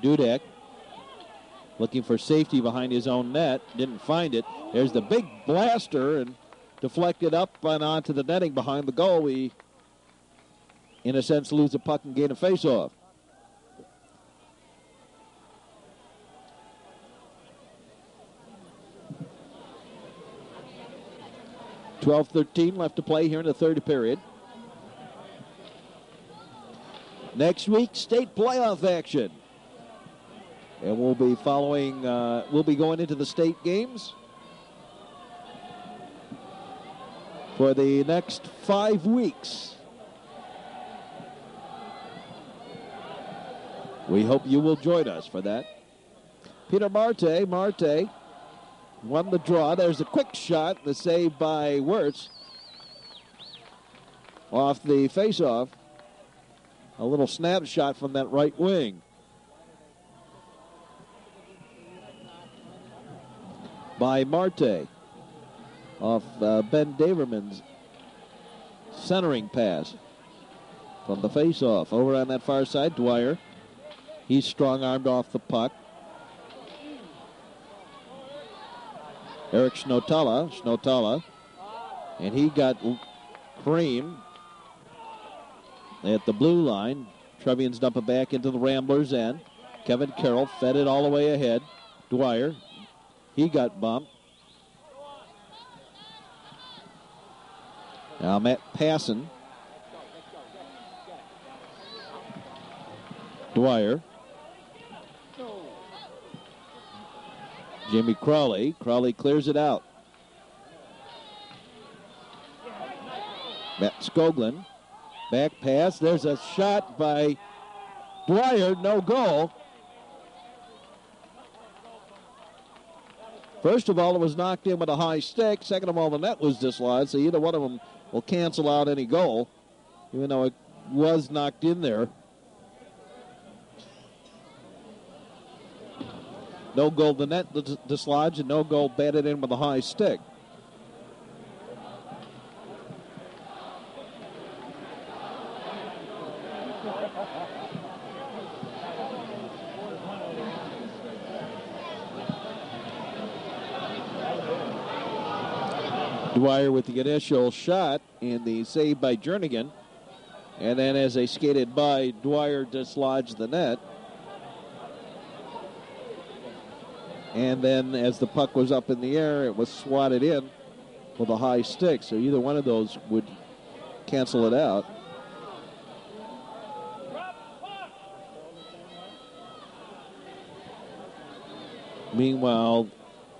Dudek looking for safety behind his own net. Didn't find it. There's the big blaster and deflected up and onto the netting behind the goal. We, in a sense, lose the puck and gain a face-off. .12:13 left to play here in the third period. Next week, state playoff action. And we'll be following, we'll be going into the state games for the next 5 weeks. We hope you will join us for that. Peter Marte won the draw. There's a quick shot, the save by Wirtz off the faceoff. A little snapshot from that right wing. By Marte off Ben Daverman's centering pass from the faceoff. Over on that far side, Dwyer. He's strong-armed off the puck. Eric Schnotala, and he got cream at the blue line. Trevian's dump it back into the Ramblers' end. Kevin Carroll fed it all the way ahead. Dwyer, he got bumped. Now Matt Passon. Dwyer. Jimmy Crawley. Crawley clears it out. Matt Skoglund. Back pass. There's a shot by Dwyer. No goal. First of all, it was knocked in with a high stick. Second of all, the net was dislodged, so either one of them will cancel out any goal, even though it was knocked in there. No goal, the net dislodged, and no goal batted in with a high stick. Dwyer with the initial shot and the save by Jernigan. And then as they skated by, Dwyer dislodged the net. And then as the puck was up in the air, it was swatted in with a high stick. So either one of those would cancel it out. Meanwhile,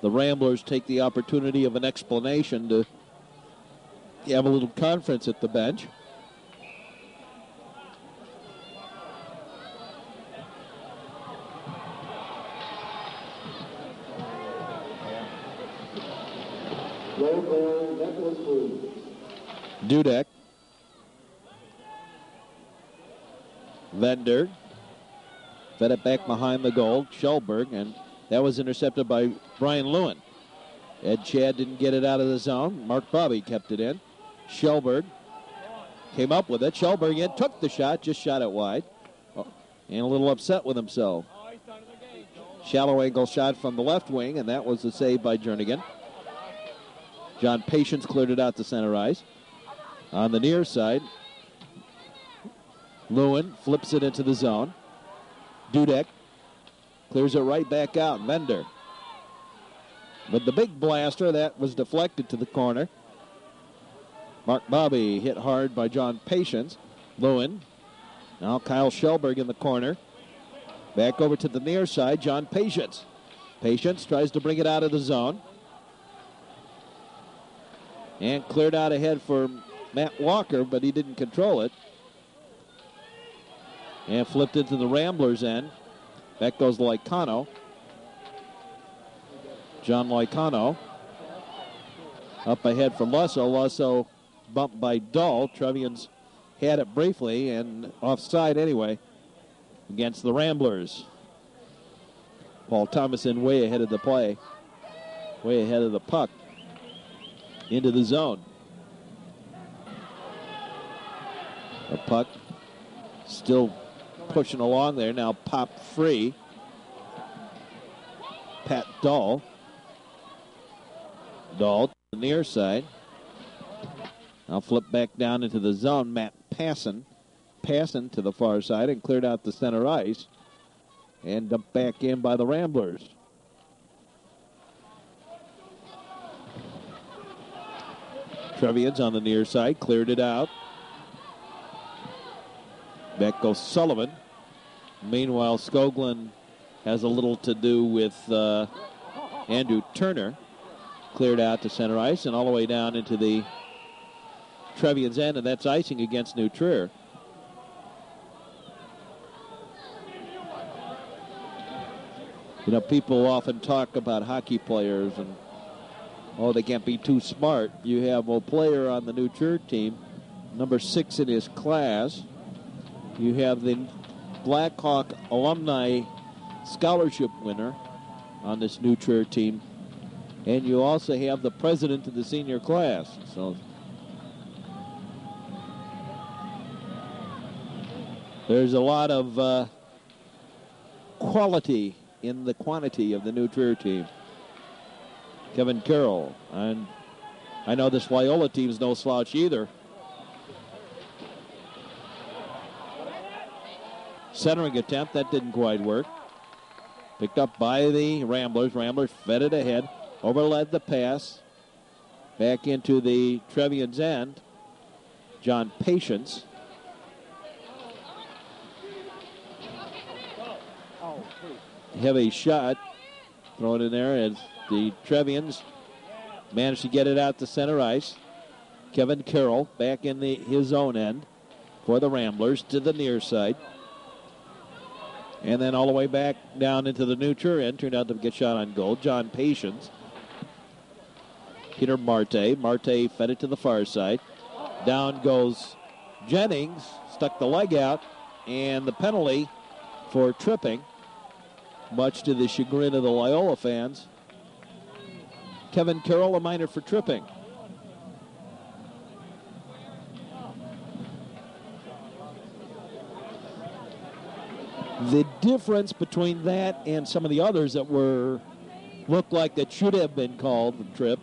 the Ramblers take the opportunity of an explanation to have a little conference at the bench. Dudek. Vender. Fed it back behind the goal. Schellberg, and that was intercepted by Brian Lewin. Ed Chad didn't get it out of the zone. Mark Bobby kept it in. Schellberg came up with it. Schellberg in, took the shot, just shot it wide. And a little upset with himself. Shallow angle shot from the left wing, and that was the save by Jernigan. John Patience cleared it out to center ice. On the near side, Lewin flips it into the zone. Dudek clears it right back out. Vender. But the big blaster, that was deflected to the corner. Mark Bobby hit hard by John Patience. Lewin. Now Kyle Schellberg in the corner. Back over to the near side, John Patience. Patience tries to bring it out of the zone. And cleared out ahead for Matt Walker, but he didn't control it. And flipped into the Ramblers' end. Back goes Loicano. John Loicano. Up ahead for Lusso. Lusso bumped by Dahl. Trevian's had it briefly and offside anyway against the Ramblers. Paul Thomason way ahead of the play. Way ahead of the puck. Into the zone. The puck still pushing along there. Now popped free. Pat Dahl. Dahl to the near side. Now flip back down into the zone. Matt Passon. Passon to the far side and cleared out the center ice. And dumped back in by the Ramblers. Trevian's on the near side, cleared it out. Back goes Sullivan. Meanwhile, Skoglund has a little to do with Andrew Turner. Cleared out to center ice and all the way down into the Trevian's end, and that's icing against New Trier. You know, people often talk about hockey players and Oh, they can't be too smart. You have a player on the New Trier team, number 6 in his class. You have the Blackhawk alumni scholarship winner on this New Trier team. And you also have the president of the senior class. So there's a lot of quality in the quantity of the New Trier team. Kevin Carroll. And I know this Loyola team's no slouch either. Centering attempt, that didn't quite work. Picked up by the Ramblers. Ramblers fed it ahead. Overled the pass. Back into the Trevian's end. John Patience. Heavy shot thrown in there as the Trevians managed to get it out to center ice. Kevin Carroll back in his own end for the Ramblers to the near side. And then all the way back down into the New Trier end. Turned out to get shot on goal. John Patience. Peter Marte. Marte fed it to the far side. Down goes Jennings. Stuck the leg out. And the penalty for tripping, much to the chagrin of the Loyola fans. Kevin Carroll, a minor for tripping. The difference between that and some of the others that looked like that should have been called the trip.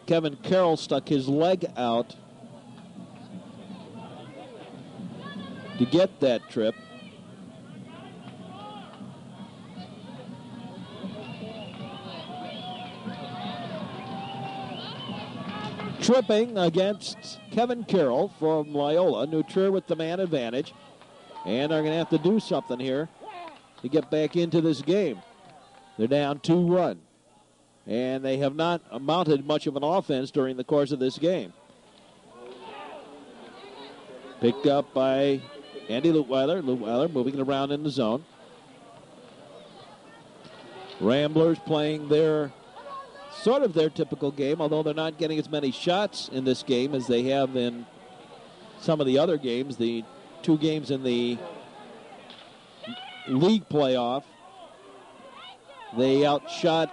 Kevin Carroll stuck his leg out to get that trip. Tripping against Kevin Carroll from Loyola. New Trier with the man advantage. And are going to have to do something here to get back into this game. They're down 2-1. And they have not mounted much of an offense during the course of this game. Picked up by Andy Lutweiler. Lutweiler moving it around in the zone. Ramblers playing their typical game, although they're not getting as many shots in this game as they have in some of the other games. The 2 games in the league playoff, they outshot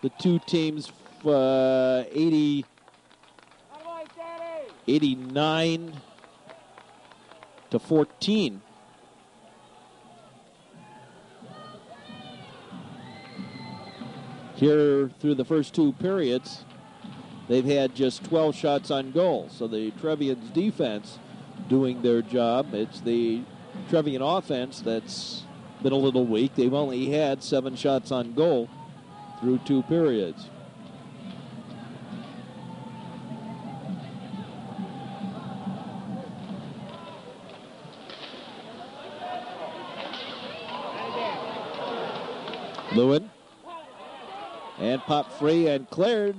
the 2 teams 89 to 14. Here, through the first 2 periods, they've had just 12 shots on goal. So the Trevian's defense doing their job. It's the Trevian offense that's been a little weak. They've only had 7 shots on goal through 2 periods. Lewin. And popped free and cleared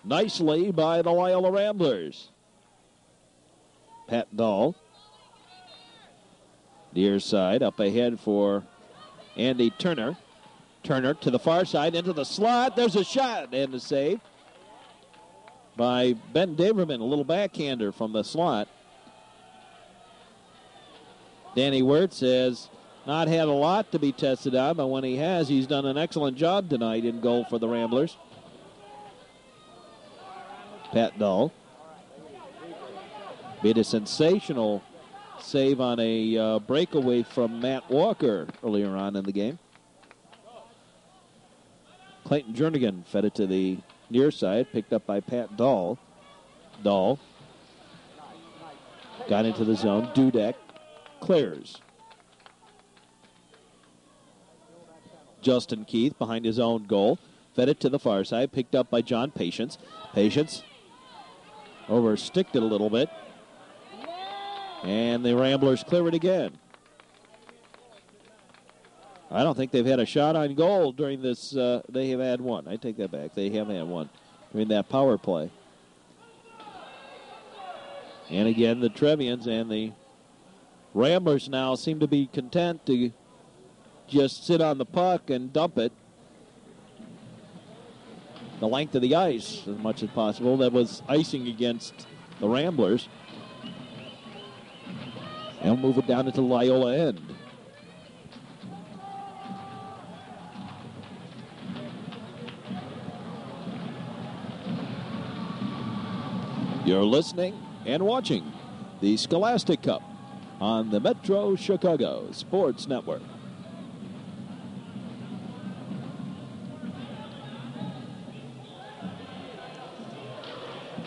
nicely by the Loyola Ramblers. Pat Dahl. Near side, up ahead for Andy Turner. Turner to the far side, into the slot. There's a shot and a save by Ben Daverman, a little backhander from the slot. Danny Wirtz has not had a lot to be tested on, but when he has, he's done an excellent job tonight in goal for the Ramblers. Pat Dahl made a sensational save on a breakaway from Matt Walker earlier on in the game. Clayton Jernigan fed it to the near side, picked up by Pat Dahl. Dahl got into the zone. Dudek clears. Justin Keith behind his own goal. Fed it to the far side. Picked up by John Patience. Patience oversticked it a little bit. And the Ramblers clear it again. I don't think they've had a shot on goal during this. They have had one. I take that back. They have had one during that power play. And again, the Trevians and the Ramblers now seem to be content to just sit on the puck and dump it. the length of the ice as much as possible. That was icing against the Ramblers. And move it down into Loyola end. You're listening and watching the Scholastic Cup on the Metro Chicago Sports Network.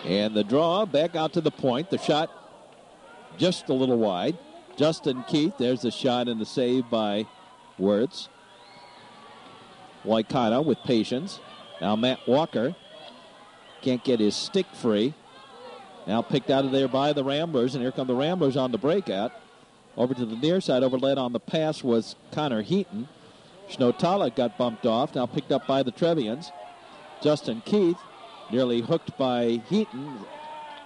And the draw back out to the point. The shot just a little wide. Justin Keith, there's the shot and the save by Wirtz. Waikana with patience. Now Matt Walker can't get his stick free. Now picked out of there by the Ramblers, and here come the Ramblers on the breakout. Over to the near side, overled on the pass was Connor Heaton. Schnotala got bumped off, now picked up by the Trevians. Justin Keith nearly hooked by Heaton.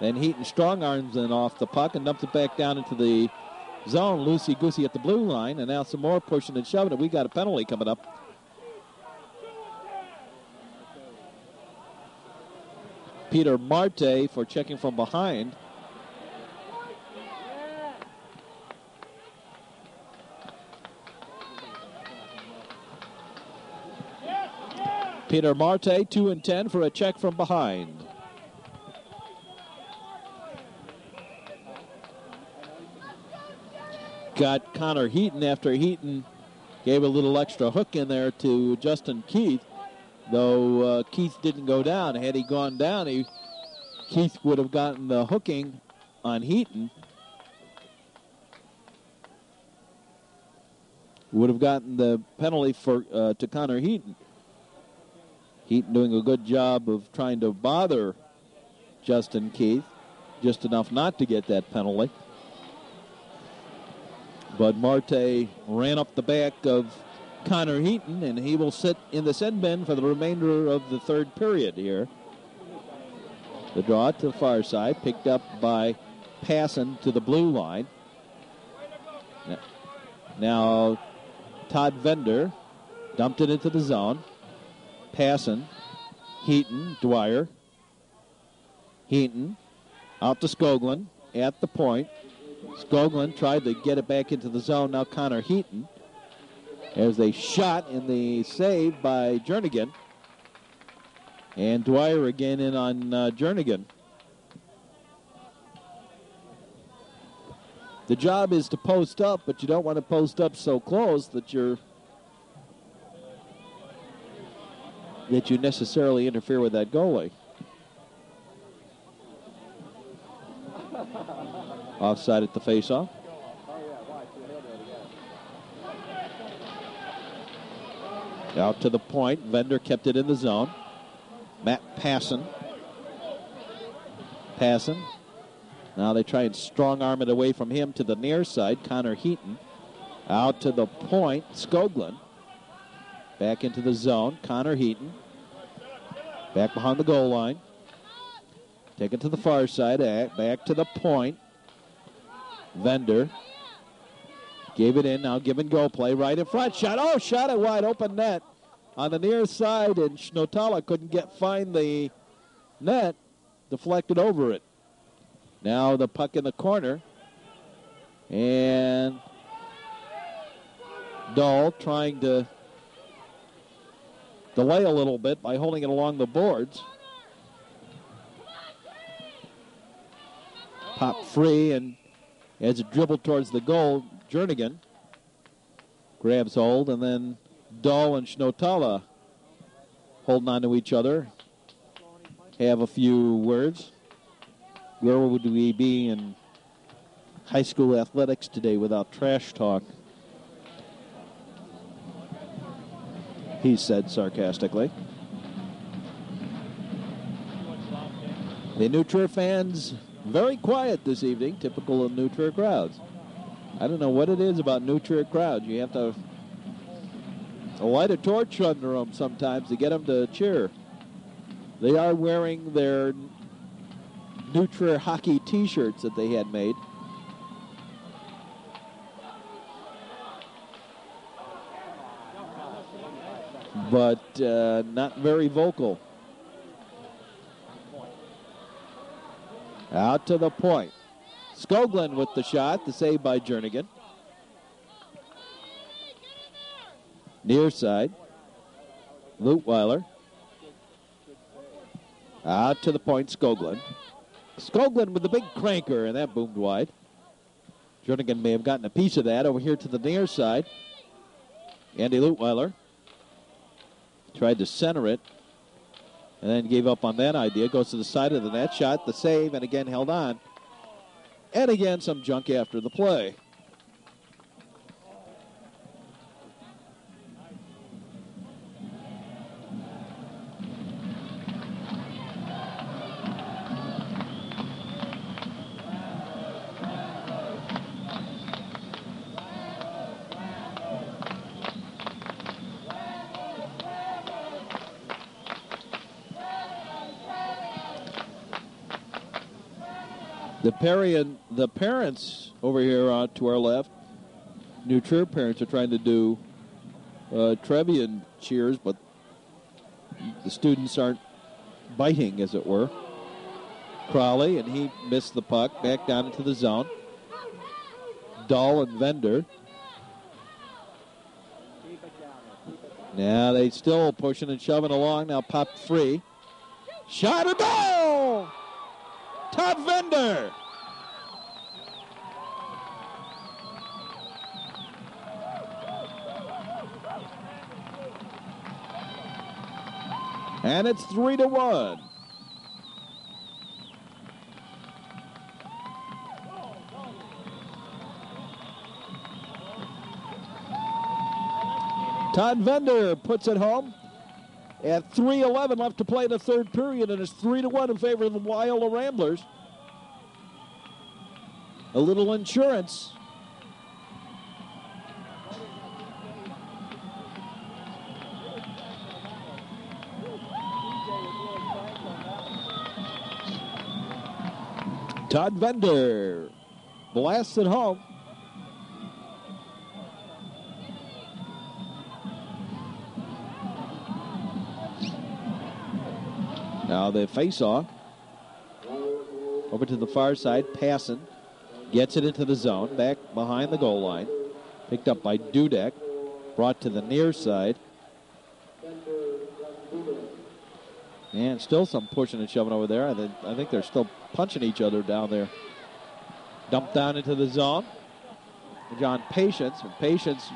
Then Heaton strong arms in off the puck and dumps it back down into the zone. Loosey-goosey at the blue line, and now some more pushing and shoving, and we got a penalty coming up. Peter Marte for checking from behind. Peter Marte, 2 and 10 for a check from behind. Got Connor Heaton after Heaton gave a little extra hook in there to Justin Keith. Though Keith didn't go down. Had he gone down, Keith would have gotten the hooking on Heaton. Would have gotten the penalty for to Connor Heaton. Heaton doing a good job of trying to bother Justin Keith, just enough not to get that penalty. But Marte ran up the back of Connor Heaton, and he will sit in the send bin for the remainder of the third period here. The draw to the far side, picked up by Passon to the blue line. Now Todd Vender dumped it into the zone. Passon, Heaton, Dwyer. Heaton out to Skoglund at the point. Skoglund tried to get it back into the zone. Now Connor Heaton. There's a shot in the save by Jernigan. And Dwyer again in on Jernigan. The job is to post up, but you don't want to post up so close that you necessarily interfere with that goalie. Offside at the faceoff. Out to the point. Vender kept it in the zone. Matt Passon. Now they try and strong arm it away from him to the near side. Connor Heaton. Out to the point. Skoglund. Back into the zone. Connor Heaton. Back behind the goal line. Take it to the far side. Back to the point. Vender. Gave it in, now give and go play right in front. Shot at wide open net on the near side, and Schnotala couldn't find the net, deflected over it. Now the puck in the corner, and Dahl trying to delay a little bit by holding it along the boards. Pop free, and as it dribbled towards the goal, Jernigan grabs hold, and then Dahl and Schnotala holding on to each other. Have a few words. Where would we be in high school athletics today without trash talk? He said sarcastically. The New Trier fans very quiet this evening, typical of New Trier crowds. I don't know what it is about New Trier crowds. You have to light a torch under them sometimes to get them to cheer. They are wearing their New Trier hockey T-shirts that they had made. But not very vocal. Out to the point. Skoglund with the shot, the save by Jernigan. Near side. Lutweiler. Out to the point, Skoglund. Skoglund with the big cranker, and that boomed wide. Jernigan may have gotten a piece of that over here to the near side. Andy Lutweiler tried to center it and then gave up on that idea. Goes to the side of the net, shot, the save, and again held on. And again, some junk after the play. The parents over here to our left, New Trier parents, are trying to do Trevian cheers, but the students aren't biting, as it were. Crowley, and he missed the puck, back down into the zone. Dahl and Vender. Now they still pushing and shoving along. Now popped free. Shot and goal! Todd Vender. And it's 3-1. Todd Vender puts it home at 3:11 left to play in the third period, and it's 3-1 in favor of the Loyola Ramblers. A little insurance. Todd Vender blasts it home. Now the face-off. Over to the far side, passing. Gets it into the zone, back behind the goal line. Picked up by Dudek. Brought to the near side. And still some pushing and shoving over there. I think they're still punching each other down there. Dumped down into the zone. John Patience. And Patience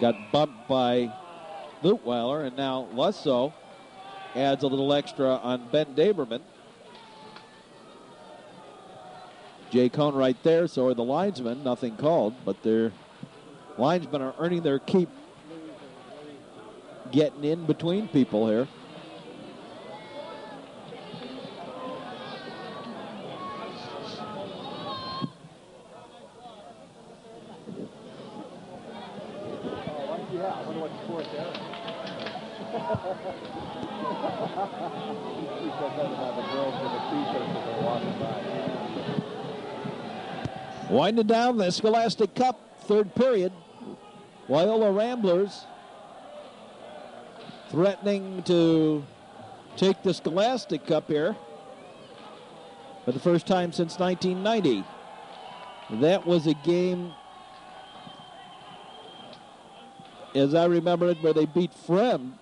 got bumped by Lutweiler, and now Lusso adds a little extra on Ben Daberman. Jay Cohn right there, so are the linesmen. Nothing called, but their linesmen are earning their keep, getting in between people here. Winding down the Scholastic Cup, third period. Loyola Ramblers threatening to take the Scholastic Cup here for the first time since 1990. That was a game, as I remember it, where they beat Frem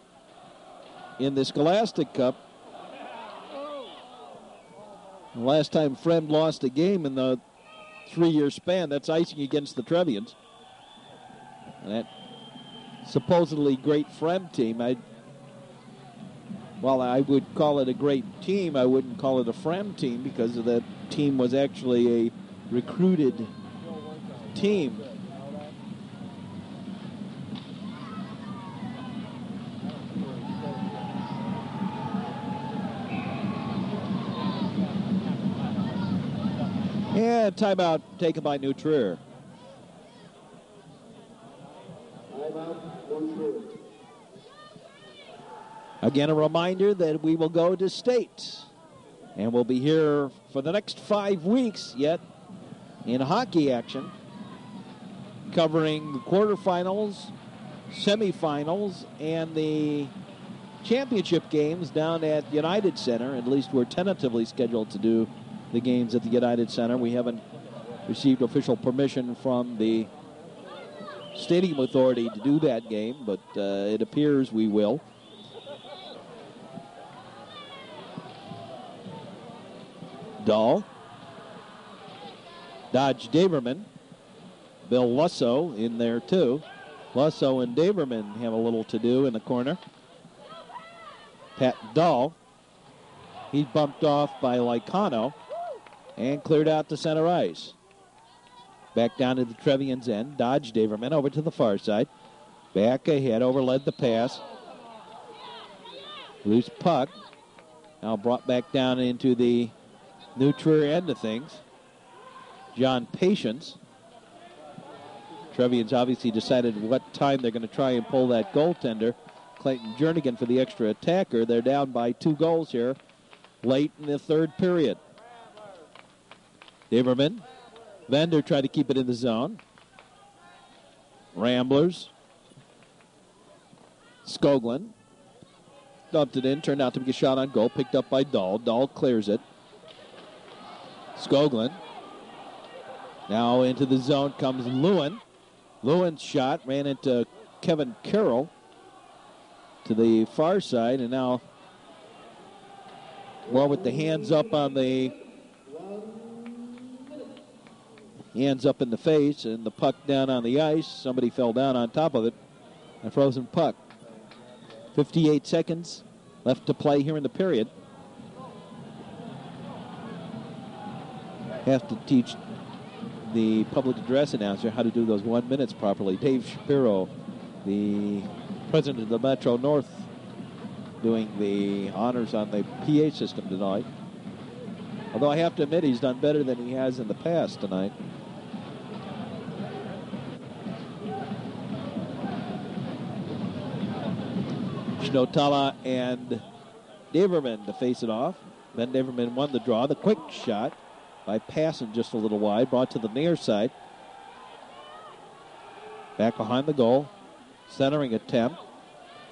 in the Scholastic Cup. The last time Frem lost a game in the 3-year span, that's icing against the Trevians. And that supposedly great Frem team, while I would call it a great team, I wouldn't call it a Frem team because that team was actually a recruited team. And timeout taken by New Trier. Again, a reminder that we will go to state. And we'll be here for the next 5 weeks yet in hockey action, covering the quarterfinals, semifinals, and the championship games down at United Center. At least we're tentatively scheduled to do the games at the United Center. We haven't received official permission from the Stadium Authority to do that game, but it appears we will. Dahl. Dodge Daverman. Bill Lusso in there too. Lusso and Daverman have a little to do in the corner. Pat Dahl. He's bumped off by Lycano and cleared out to center ice. Back down to the Trevian's end. Dodge Daverman over to the far side. Back ahead, overled the pass. Loose puck. Now brought back down into the neutral end of things. John Patience. Trevian's obviously decided what time they're going to try and pull that goaltender. Clayton Jernigan for the extra attacker. They're down by 2 goals here late in the third period. Daverman. Vander tried to keep it in the zone. Ramblers. Skoglund. Dumped it in. Turned out to be a shot on goal. Picked up by Dahl. Dahl clears it. Skoglund. Now into the zone comes Lewin. Lewin's shot ran into Kevin Carroll to the far side, and now, well, with the hands up in the face and the puck down on the ice, somebody fell down on top of it. A frozen puck. 58 seconds left to play here in the period. Have to teach the public address announcer how to do those 1 minutes properly. Dave Shapiro, the president of the Metro North, doing the honors on the PA system tonight. Although I have to admit he's done better than he has in the past tonight. Schnotala and Daverman to face it off. Ben Daverman won the draw. The quick shot by passing just a little wide, brought to the near side. Back behind the goal. Centering attempt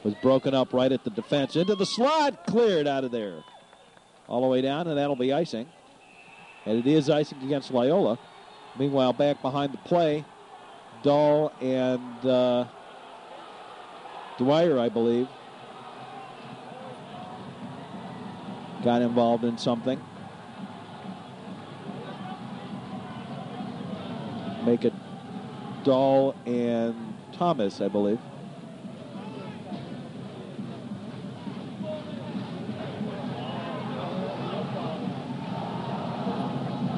was broken up right at the defense. Into the slot, cleared out of there. All the way down, and that'll be icing. And it is icing against Loyola. Meanwhile, back behind the play, Dahl and Dwyer, I believe, got involved in something. Make it Dahl and Thomas, I believe.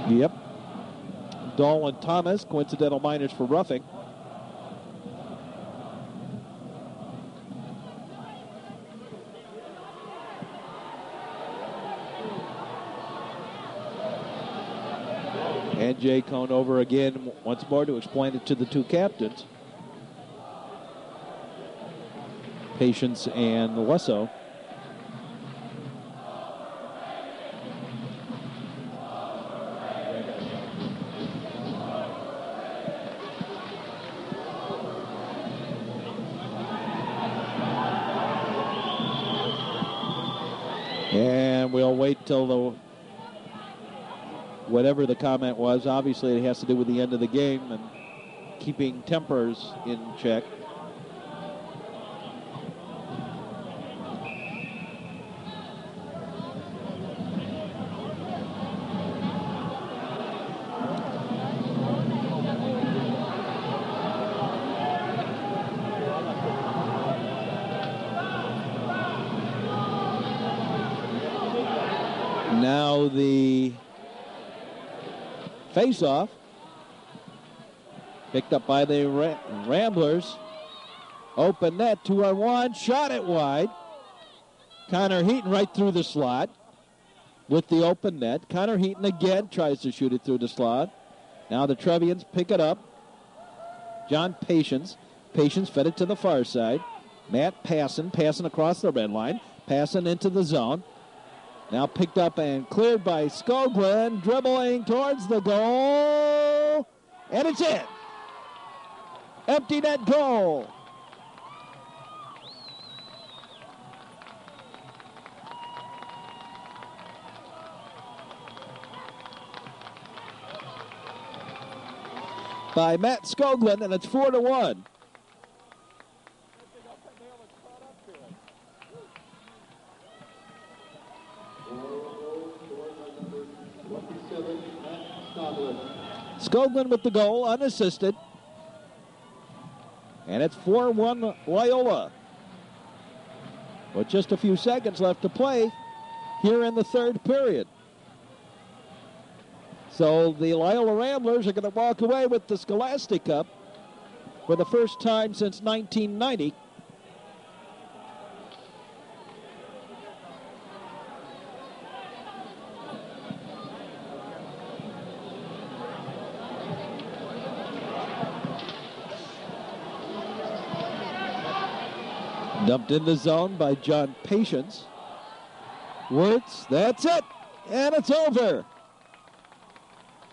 Yep. Dahl and Thomas, coincidental minors for roughing. And Jay Cone over again once more to explain it to the two captains. Patience and Lusso. And we'll wait till whatever the comment was. Obviously, it has to do with the end of the game and keeping tempers in check. Now the face-off, picked up by the Ramblers. Open net, 2-on-1, shot it wide. Connor Heaton right through the slot with the open net. Connor Heaton again tries to shoot it through the slot. Now the Trevians pick it up. John Patience. Patience fed it to the far side. Matt passing across the red line. Passing into the zone. Now picked up and cleared by Skoglund, dribbling towards the goal, and it's in. Empty net goal. by Matt Skoglund, and it's 4-1. Skoglund with the goal, unassisted. And it's 4-1 Loyola. With just a few seconds left to play here in the third period. So the Loyola Ramblers are going to walk away with the Scholastic Cup for the first time since 1990. Dumped in the zone by John Patience. Wirtz, that's it, and it's over.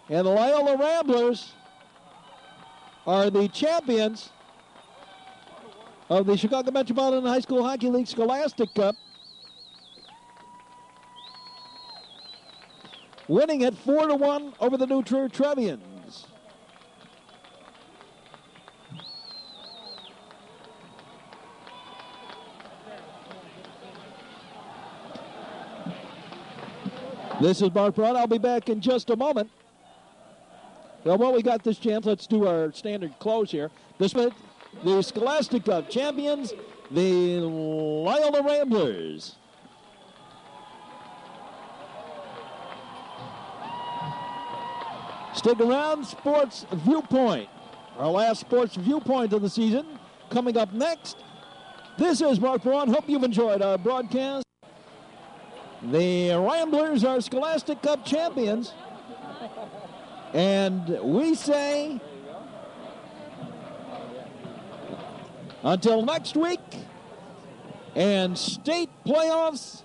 And the Loyola Ramblers are the champions of the Chicago Metropolitan High School Hockey League Scholastic Cup, winning it 4-1 over the New Trier Trevians. This is Mark Braun. I'll be back in just a moment. Well, while we got this chance, let's do our standard close here. The Scholastic Cup champions, the Loyola Ramblers. Stick around, Sports Viewpoint. Our last Sports Viewpoint of the season coming up next. This is Mark Braun. Hope you've enjoyed our broadcast. The Ramblers are Scholastic Cup champions. And we say, until next week, and state playoffs